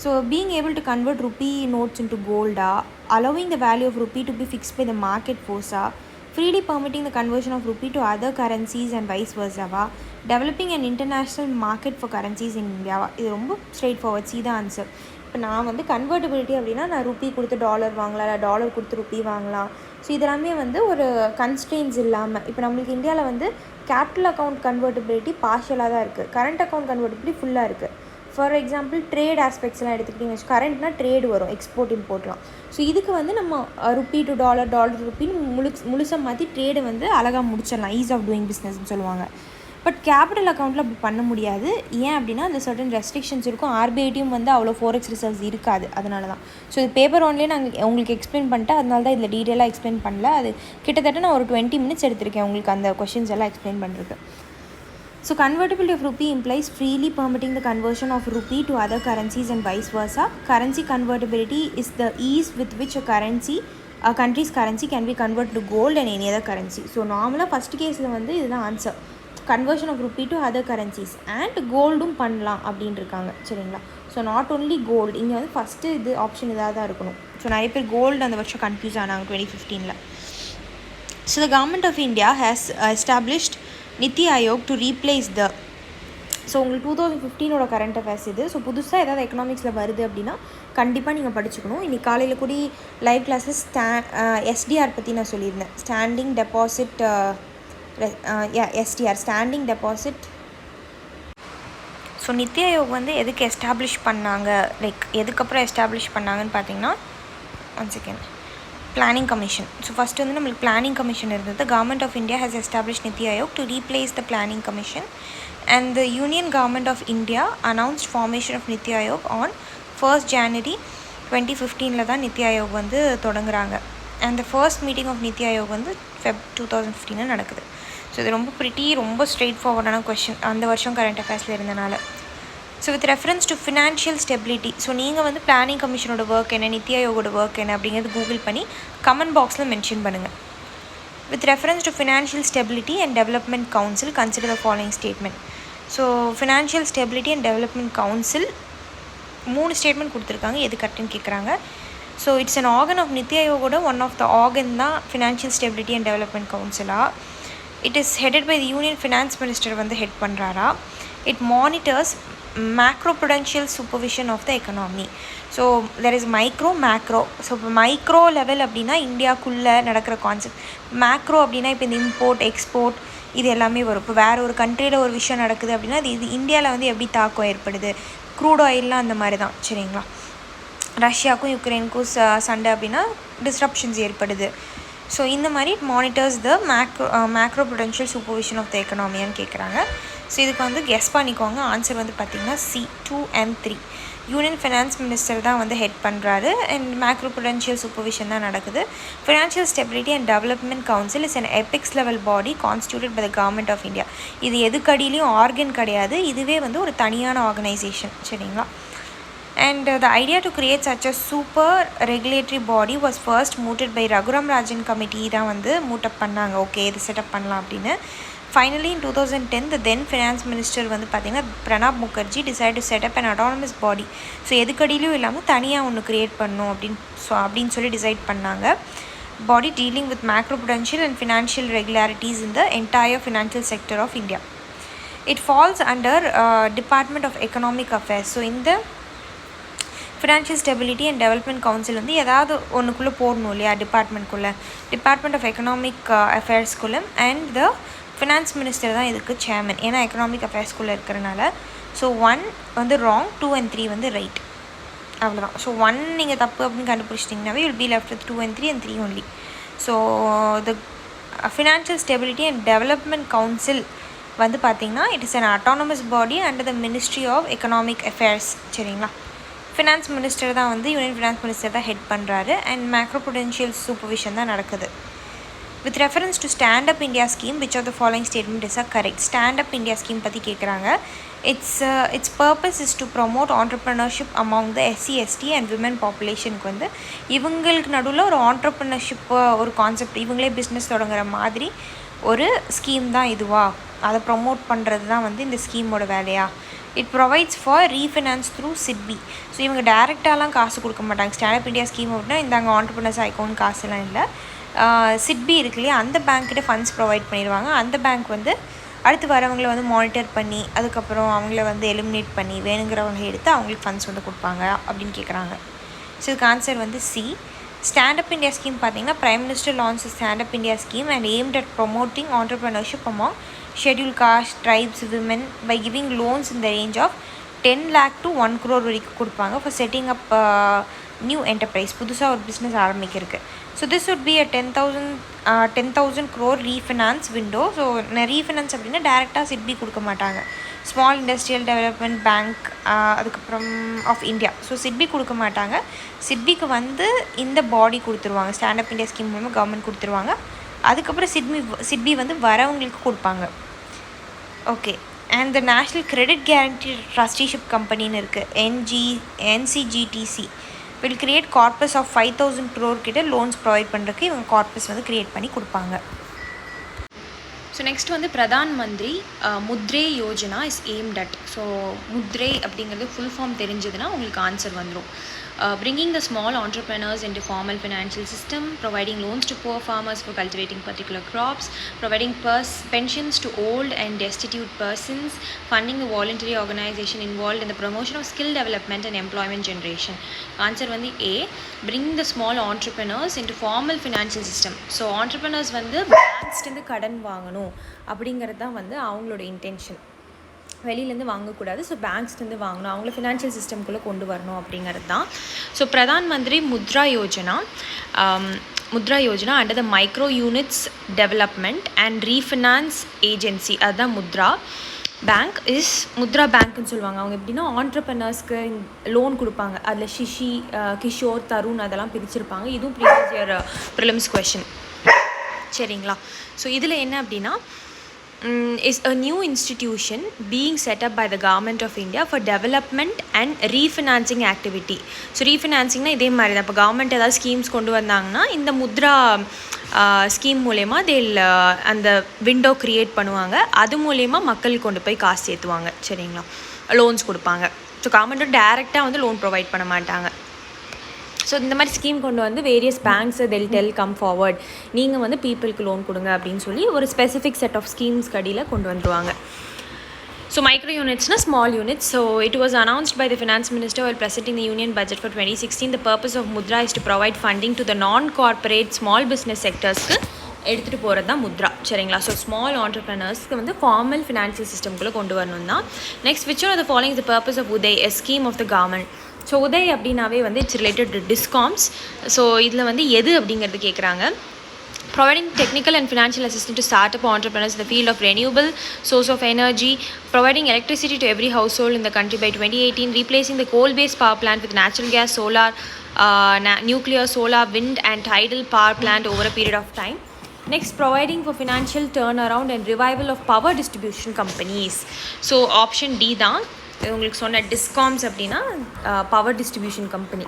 So being able to convert rupee notes into gold, allowing the value of rupee to be fixed by the market force, freely permitting the conversion of rupee to other currencies and vice versa, developing an international market for currencies in India. இது ரொம்ப straight forward, Sita answer. இப்போ நான் வந்து கன்வெர்ட்டபிலிட்டி அப்படின்னா நான் rupee கொடுத்து dollar வாங்கலாம், இல்லை டாலர் கொடுத்து ருப்பி வாங்கலாம். ஸோ இதெல்லாமே வந்து ஒரு கன்ஸ்ட்ரெயின்ஸ் இல்லாமல், இப்போ நம்மளுக்கு இந்தியாவில் வந்து கேபிட்டல் அக்கௌண்ட் கன்வெர்ட்டபிலிட்டி பார்ஷியலாக தான் இருக்குது, கரண்ட் அக்கௌண்ட் கன்வெர்ட்டபிலிட்டி ஃபுல்லாக இருக்குது. ஃபார் எக்ஸாம்பிள் ட்ரேட் ஆஸ்பெக்ட்ஸ்லாம் எடுத்துக்கிட்டிங்க, கரண்ட்னா ட்ரேடு வரும், எக்ஸ்போர்ட் இம்போர்ட்லாம். ஸோ இதுக்கு வந்து நம்ம rupee to dollar, dollar to ருப்பின்னு முழுசாக மாற்றி ட்ரேடை வந்து அழகாக முடிச்சிடலாம், ஈஸ் ஆஃப் டூயிங் பிஸ்னஸ்ன்னு சொல்லுவாங்க. பட் கேபிட்டல் அக்கௌண்ட்டில் அப்படி பண்ண முடியாது. ஏன் அப்படின்னா அந்த சர்டன் ரெஸ்ட்ரிக்ஷன்ஸ் இருக்கும், ஆர்பிஐடியும் வந்து அவ்வளோ ஃபோரெக்ஸ் ரிசர்வ்ஸ் இருக்காது, அதனால தான். ஸோ இது பேப்பர் ஒன்லேயே நாங்கள் உங்களுக்கு எக்ஸ்பிளைன் பண்ணிட்டேன், அதனால தான் இதில் டீட்டெயிலாக எக்ஸ்பிளைன் பண்ணல. அது கிட்டத்தட்ட நான் ஒரு 20 minutes எடுத்திருக்கேன் உங்களுக்கு அந்த கொஷின்ஸ் எல்லாம் எக்ஸ்பிளைன் பண்ணுறதுக்கு. So convertibility of rupee implies freely permitting the conversion of rupee to other currencies and vice versa. Currency convertibility is the ease with which a country's currency can be converted to gold and any other currency. So normally first case வந்து இதுதான் answer, conversion of rupee to other currencies and கோல்டும் பண்ணலாம் அப்படின்னு இருக்காங்க, சரிங்களா? So not only gold, இங்கே வந்து first இது option இதாக தான் இருக்கணும். ஸோ நிறைய பேர் கோல்டு அந்த வருஷம் கன்ஃபியூஸ் ஆனாங்க 2015. So the government of India has established NITI Aayog to replace the. So உங்களுக்கு 2015 கரண்ட் அஃபேர்ஸ் இது. ஸோ புதுசாக ஏதாவது எக்கனாமிக்ஸில் வருது அப்படின்னா கண்டிப்பாக நீங்கள் படிச்சுக்கணும். இன்றைக்கி காலையில் கூட லைவ் கிளாஸஸ் எஸ்டிஆர் பற்றி நான் சொல்லியிருந்தேன், standing deposit, STR standing deposit. So NITI Aayog வந்து எதுக்கு எஸ்டாப்ளிஷ் பண்ணாங்க, லைக் எதுக்கப்புறம் எஸ்டாப்ளிஷ் பண்ணாங்கன்னு பார்த்தீங்கன்னா, one second, Planning Commission. So first வந்து நம்மளுக்கு Planning Commission இருந்தது. Government of India has established Niti Aayog to replace the Planning Commission, and the Union Government of India announced formation of Niti Aayog on 1st January 2015 தான் Niti Aayog வந்து தொடங்குறாங்க. and the first meeting of Niti Aayog வந்து Feb 2015 நடக்குது. So இது ரொம்ப straight ஃபார்வர்டான question அந்த வருஷம் current அஃபேர்ஸில் இருந்தனால. So with reference to financial stability, so நீங்கள் வந்து பிளானிங் கமிஷனோட ஒர்க் என்ன, நித்தி ஆயோகோட ஒர்க் என்ன அப்படிங்கிறது கூகுள் பண்ணி கமெண்ட் பாக்ஸில் மென்ஷன் பண்ணுங்கள். With reference to financial stability and development council consider the following statement. So financial stability and development council 3 statement கொடுத்துருக்காங்க, எது கரெக்டுன்னு கேட்குறாங்க. So it's an organ of நித்தி ஆயோகோட ஒன் ஆஃப் த ஆர்கன் தான் ஃபினான்ஷியல் ஸ்டெபிலிட்டி அண்ட் டெவலப்மெண்ட் கவுன்சிலாக. It is headed by the union finance minister வந்து head பண்ணுறாரா. It monitors macroprudential supervision of the economy. So there is micro, macro. So micro level அப்படின்னா இந்தியாக்குள்ளே நடக்கிற concept, macro அப்படின்னா இப்போ இந்த import export இது எல்லாமே வரும். இப்போ வேறு ஒரு கண்ட்ரியில் ஒரு விஷயம் நடக்குது அப்படின்னா இது இந்தியாவில் வந்து எப்படி தாக்கம் ஏற்படுது, க்ரூட் ஆயிலெலாம் அந்த மாதிரி தான், சரிங்களா? ரஷ்யாவுக்கும் யுக்ரைனுக்கும் சண்டை அப்படின்னா டிஸ்ரப்ஷன்ஸ் ஏற்படுது. ஸோ இந்த மாதிரி it monitors the macroprudential supervision of the economy-ன்னு கேட்குறாங்க. ஸோ இதுக்கு வந்து கெஸ் பண்ணிக்கோங்க, ஆன்சர் வந்து பார்த்திங்கன்னா C 2 and 3. Union finance minister தான் வந்து ஹெட் பண்ணுறாரு அண்ட் மேக்ரோப்ருடென்ஷியல் சூப்பர்விஷன் தான் நடக்குது. Financial stability and development council is an apex level body constituted by the government of India. இது எதுக்கடியிலையும் ஆர்கன் கிடையாது, இதுவே வந்து ஒரு தனியான ஆர்கனைசேஷன், சரிங்களா? And the idea to create such a super regulatory body was first mooted by Raghuram Rajan committee தான் வந்து மூட்டப் பண்ணாங்க, ஓகே இது செட்டப் பண்ணலாம் அப்படின்னு. Finally in 2010 the then finance minister வந்து பார்த்திங்கன்னா Pranab Mukherjee decided to set up an autonomous body. So எதுக்கடியிலும் இல்லாமல் தனியாக ஒன்று க்ரியேட் பண்ணணும் அப்படின்னு சொல்லி டிசைட் பண்ணாங்க. Body dealing with macroprudential and financial regularities in the entire financial sector of India. It falls under Department of Economic Affairs. So இந்த financial stability and development council வந்து ஏதாவது ஒன்றுக்குள்ளே போடணும் இல்லையா, டிபார்ட்மெண்ட்குள்ளே, டிபார்ட்மெண்ட் ஆஃப் எக்கனாமிக் அஃபேர்ஸ்குள்ளே and the finance minister தான் இதுக்கு சேர்மன், ஏன்னா எக்கனாமிக் அஃபேர்ஸ்குள்ளே இருக்கிறனால. ஸோ 1 வந்து ராங், 2 and 3 வந்து ரைட், அவ்வளோதான். ஸோ 1 நீங்கள் தப்பு அப்படின்னு கண்டுபிடிச்சிட்டிங்கனாவே will be left with 2 and 3 and 3 only. So the financial stability and development council வந்து பார்த்திங்கன்னா it is an autonomous body under the ministry of economic affairs, சரிங்களா? ஃபினான்ஸ் மினிஸ்டர் தான் வந்து யூனியன் ஃபினான்ஸ் மினிஸ்டர் தான் ஹெட் பண்ணுறாரு and macroprudential supervision தான் நடக்குது. With reference to standup India scheme which of the following statement is correct. Standup India scheme பற்றி கேட்குறாங்க. It's purpose is to promote entrepreneurship among the SC ST and women பாப்புலேஷனுக்கு வந்து இவங்களுக்கு நடுவில் ஒரு entrepreneurship ஒரு கான்செப்ட், இவங்களே பிஸ்னஸ் தொடங்குற மாதிரி ஒரு ஸ்கீம் தான் இதுவா, அதை ப்ரொமோட் பண்ணுறது தான் வந்து இந்த ஸ்கீமோட வேலையா it provides for refinance through SIDBI. So இவங்க டேரெக்டாலாம் காசு கொடுக்க மாட்டாங்க. ஸ்டாண்டப் இந்தியா ஸ்கீம் அப்படின்னா இந்தாங்க ஆண்டர்பிரினர்ஸ் அக்கௌண்ட் காசுலாம் இல்லை. சிட்பி இருக்கு இல்லையா, அந்த பேங்க்கிட்ட ஃபண்ட்ஸ் ப்ரொவைட் பண்ணிடுவாங்க. அந்த பேங்க் வந்து அடுத்து வரவங்களை வந்து மானிட்டர் பண்ணி அதுக்கப்புறம் அவங்கள வந்து எலிமினேட் பண்ணி வேணுங்கிறவங்க எடுத்து அவங்களுக்கு ஃபண்ட்ஸ் வந்து கொடுப்பாங்க அப்படின்னு கேட்குறாங்க. ஸோ இதுக்கு ஆன்சர் வந்து சி. ஸ்டாண்டப் இந்தியா ஸ்கீம் பார்த்தீங்கன்னா prime minister launch stand up India scheme and aimed at promoting entrepreneurship among scheduled caste, tribes, women by giving loans in the range of 10 lakh to 1 crore வரைக்கும் கொடுப்பாங்க for setting up new enterprise, புதுசாக ஒரு business ஆரம்பிக்கிறதுக்கு. So this would be a 10,000 crore refinance window. So refinance அப்படின்னா டேரெக்டாக SIDBI கொடுக்க மாட்டாங்க. Small industrial development bank அதுக்கப்புறம் ஆஃப் இந்தியா. ஸோ சிட்பி கொடுக்க மாட்டாங்க. சிட்பிக்கு வந்து இந்த பாடி கொடுத்துருவாங்க, ஸ்டாண்டப் இந்தியா ஸ்கீம் மூலமாக கவர்மெண்ட் கொடுத்துருவாங்க. அதுக்கப்புறம் சிட்பி வந்து வரவங்களுக்கு கொடுப்பாங்க. Okay. And the national credit guarantee trusteeship கம்பெனின்னு இருக்குது, NCGTC will create corpus of 5,000 crore கிட்ட லோன்ஸ் ப்ரொவைட் பண்ணுறதுக்கு இவங்க கார்பஸ் வந்து க்ரியேட் பண்ணி கொடுப்பாங்க. ஸோ நெக்ஸ்ட் வந்து Pradhan Mantri Mudra Yojana is aimed at. So Mudra அப்படிங்கிறது ஃபுல் ஃபார்ம் தெரிஞ்சதுன்னா உங்களுக்கு ஆன்சர் வந்துடும். Bringing the small entrepreneurs into formal financial system, providing loans to poor farmers for cultivating particular crops, providing pensions to old and destitute persons, funding the voluntary organization involved in the promotion of skill development and employment generation. Answer வந்து A. Bringing the small entrepreneurs into formal financial system. So entrepreneurs வந்து பேங்க்ஸ்லேருந்து கடன் வாங்கணும் அப்படிங்கிறது தான் வந்து அவங்களோட intention. வெளியிலேருந்து வாங்கக்கூடாது. ஸோ பேங்க்ஸ்லேருந்து வாங்கணும், அவங்கள ஃபினான்ஷியல் சிஸ்டம்குள்ளே கொண்டு வரணும் அப்படிங்கிறது தான். ஸோ பிரதான் மந்திரி Mudra Yojana under the micro units development and refinance agency, அதுதான் முத்ரா பேங்க் இஸ் முத்ரா பேங்க்னு சொல்லுவாங்க. அவங்க எப்படின்னா ஆண்டர்பிரினர்ஸ்க்கு லோன் கொடுப்பாங்க. அதில் சிஷி, கிஷோர், தருண் அதெல்லாம் பிரிச்சிருப்பாங்க. இதுவும் ப்ரீவியஸ் இயர் ப்ரிலிம்ஸ் கொஷின். சரிங்களா? ஸோ இதில் என்ன அப்படின்னா is a new institution being set up by the government of India for development and refinancing activity. So refinancingனா இதே மாதிரி தான். இப்போ கவர்மெண்ட் ஏதாவது ஸ்கீம்ஸ் கொண்டு வந்தாங்கன்னா இந்த முத்ரா ஸ்கீம் மூலயமா அந்த விண்டோ க்ரியேட் பண்ணுவாங்க. அது மூலயமா மக்களுக்கு கொண்டு போய் காசு சேர்த்துவாங்க. சரிங்களா? லோன்ஸ் கொடுப்பாங்க. ஸோ கவர்மெண்ட்டும் டேரெக்டாக வந்து லோன் ப்ரொவைட் பண்ண மாட்டாங்க. ஸோ இந்த மாதிரி ஸ்கீம் கொண்டு வந்து various banks tell come forward, நீங்கள் வந்து பீப்புளுக்கு லோன் கொடுங்க அப்படின்னு சொல்லி ஒரு ஸ்பெசிஃபிக் செட் ஆஃப் ஸ்கீம்ஸ் கடியில் கொண்டு வந்துருவாங்க. ஸோ மைக்ரோ யூனிட்ஸ்னால் small units. So it was announced by the finance minister while presenting the union budget for 2016. The purpose of Mudra is to provide funding to the non-corporate small business sectors-க்கு எடுத்துகிட்டு போகிறது தான் முத்ரா. சரிங்களா? So small ஆண்டர்பிரினர்ஸ்க்கு வந்து formal financial சிஸ்டம்குள்ளே கொண்டு வரணும் தான். Next which one of the following is the purpose of Uday, a scheme of the government? So Uday அப்படின்னாவே வந்து இட்ஸ் ரிலேட்டட் டு டிஸ்காம்ஸ். ஸோ இதில் வந்து எது அப்படிங்கிறது கேட்குறாங்க. providing technical and financial assistance to startup entrepreneurs in the field of renewable source of energy, providing electricity to every household in the country by 2018, replacing the coal-based power plant with natural gas, solar, nuclear, solar, wind and tidal power plant over a period of time. Next, providing for financial turnaround and revival of power distribution companies. So option D தான் உங்களுக்கு சொன்ன டிஸ்காம்ஸ் அப்படின்னா power distribution company.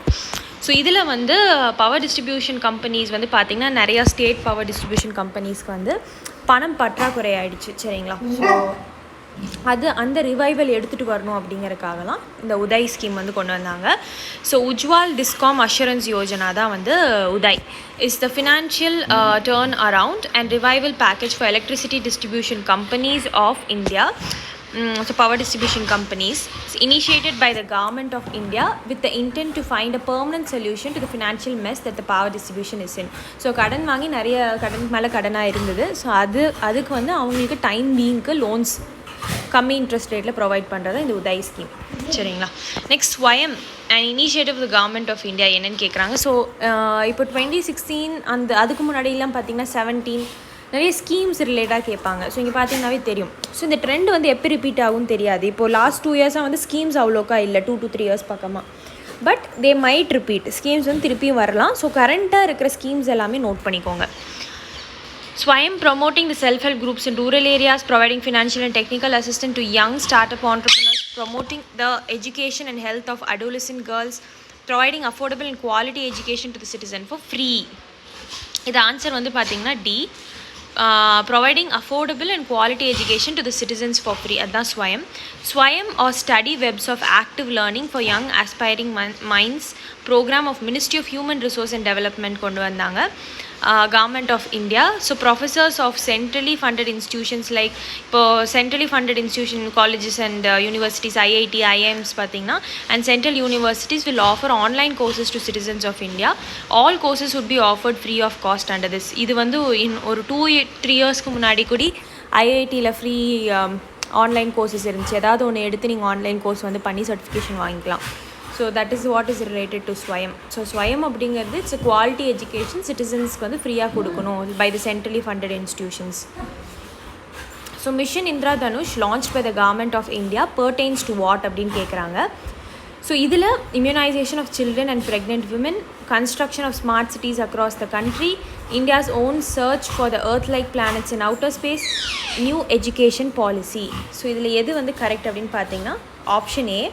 So இதில் வந்து power distribution companies வந்து பார்த்திங்கன்னா நிறையா state power distribution கம்பெனிஸ்க்கு வந்து பணம் பற்றாக்குறை ஆகிடுச்சு. சரிங்களா? ஸோ அந்த ரிவைவல் எடுத்துகிட்டு வரணும் அப்படிங்கிறதுக்காக தான் இந்த உதய் ஸ்கீம் வந்து கொண்டு வந்தாங்க. So Ujwal discom assurance Yojana தான் வந்து Uday is the financial turn around and revival package for electricity distribution companies of India. So power distribution companies initiated by the government of India with the intent to find a permanent solution to the financial mess that the power distribution is in. So கடன் வாங்கி நிறைய கடன் மேலே கடனாக இருந்தது. So அதுக்கு வந்து அவங்களுக்கு டைம் பீயிங்க்கு லோன்ஸ் கம்மி இன்ட்ரெஸ்ட் ரேட்டில் ப்ரொவைட் பண்ணுறது இந்த உதய் ஸ்கீம். சரிங்களா? Next Swayam and initiative of the government of India என்னன்னு கேட்குறாங்க. ஸோ இப்போ 2016 அதுக்கு முன்னாடியெல்லாம் பார்த்தீங்கன்னா 17 நிறைய ஸ்கீம்ஸ் ரிலேட்டாக கேட்பாங்க. ஸோ இங்கே பார்த்தீங்கன்னாவே தெரியும். ஸோ இந்த ட்ரெண்ட் வந்து எப்போ ரிப்பீட் ஆகும்னு தெரியாது. இப்போது லாஸ்ட் 2 இயர்ஸாக வந்து ஸ்கீம்ஸ் அவ்வளோக்கா இல்லை, 2 to 3 இயர்ஸ் பக்கமாக. But they might repeat, schemes வந்து திருப்பியும் வரலாம். ஸோ கரண்ட்டாக இருக்கிற ஸ்கீம்ஸ் எல்லாமே நோட் பண்ணிக்கோங்க. Swayam promoting the self-help groups in rural areas, providing financial and technical assistance to young startup entrepreneurs, promoting the education and health of adolescent girls, providing affordable and quality education to the citizen for free. இது answer வந்து பார்த்தீங்கன்னா D. providing affordable and quality education to the citizens for free. Adhan Swayam or study webs of active learning for young aspiring minds program of Ministry of Human Resource and Development kondu vandanga. Government of India. So professors of centrally funded institutions like centrally funded institution colleges and universities, IIT, IIMs pathina, and central universities will offer online courses to citizens of India. All courses would be offered free of cost under this. இது வந்து ஒரு 2-3 இயர்ஸ்க்கு முன்னாடி கூடி ஐஐடியில் free online courses இருந்துச்சு. ஏதாவது ஒன்று எடுத்து நீங்கள் ஆன்லைன் கோர்ஸ் வந்து பண்ணி சர்டிஃபிகேஷன் வாங்கிக்கலாம். So that is what is related to Swayam. So Swayam அப்படிங்கிறது இட்ஸ் குவாலிட்டி எஜுகேஷன் சிட்டிசன்ஸ்க்கு வந்து ஃப்ரீயாக கொடுக்கணும் by the centrally funded institutions. So mission Indra Dhanush launch by the government of India pertains to what அப்படின்னு கேட்குறாங்க. ஸோ இதில் immunisation of children and pregnant women, construction of smart cities across the country, India's own search for the earth like planets in outer space, new education policy. So இதில் எது வந்து correct அப்படின்னு பார்த்தீங்கன்னா option A,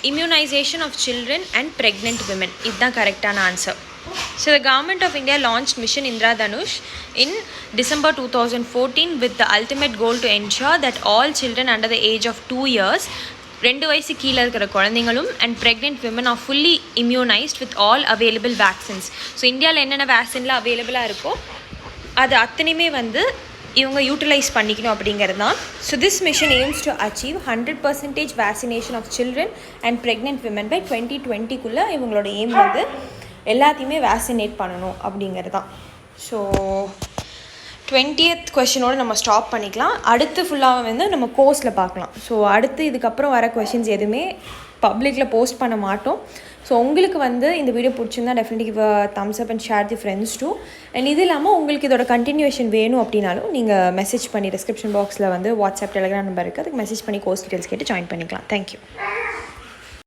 immunization of children and pregnant women. இதுதான் கரெக்டான answer. So the government of India launched Mission Indra Dhanush in December 2014 with the ultimate goal to ensure that all children under the age of 2 years, 2 வயசு கீழே இருக்கிற குழந்தைங்களும் and pregnant women are fully immunized with all available vaccines. So இந்தியாவில் என்னென்ன வேக்சின்லாம் அவைலபிளாக இருக்கோ அது அத்தனையுமே வந்து இவங்க யூட்டிலைஸ் பண்ணிக்கணும் அப்படிங்கிறது தான். So this mission aims to achieve 100% vaccination of children and pregnant women by 2020 இவங்களோட எய்ம் வந்து எல்லாத்தையுமே வேக்சினேட் பண்ணணும் அப்படிங்கிறது தான். ஸோ 20th கொஷினோடு நம்ம ஸ்டாப் பண்ணிக்கலாம். அடுத்து ஃபுல்லாக வந்து நம்ம கோர்ஸில் பார்க்கலாம். ஸோ அடுத்து இதுக்கப்புறம் வர கொஷின்ஸ் எதுவுமே பப்ளிக்கில் போஸ்ட் பண்ண மாட்டோம். ஸோ உங்களுக்கு வந்து இந்த வீடியோ பிடிச்சிருந்தா definitely give a thumbs up and share the friends too. And இது இல்லாமல் உங்களுக்கு இதோட கண்டினியூஷன் வேணும் அப்படின்னாலும் நீங்கள் மெசேஜ் பண்ணி டிஸ்கிரிப்ஷன் பாக்ஸில் வந்து வாட்ஸ்அப் டெலிகிராம் நம்பர் இருக்குது, அதுக்கு மெசேஜ் பண்ணி கோர்ஸ் டீட்டெயில்ஸ் கேட்டு ஜாயின் பண்ணிக்கலாம். தேங்க்யூ.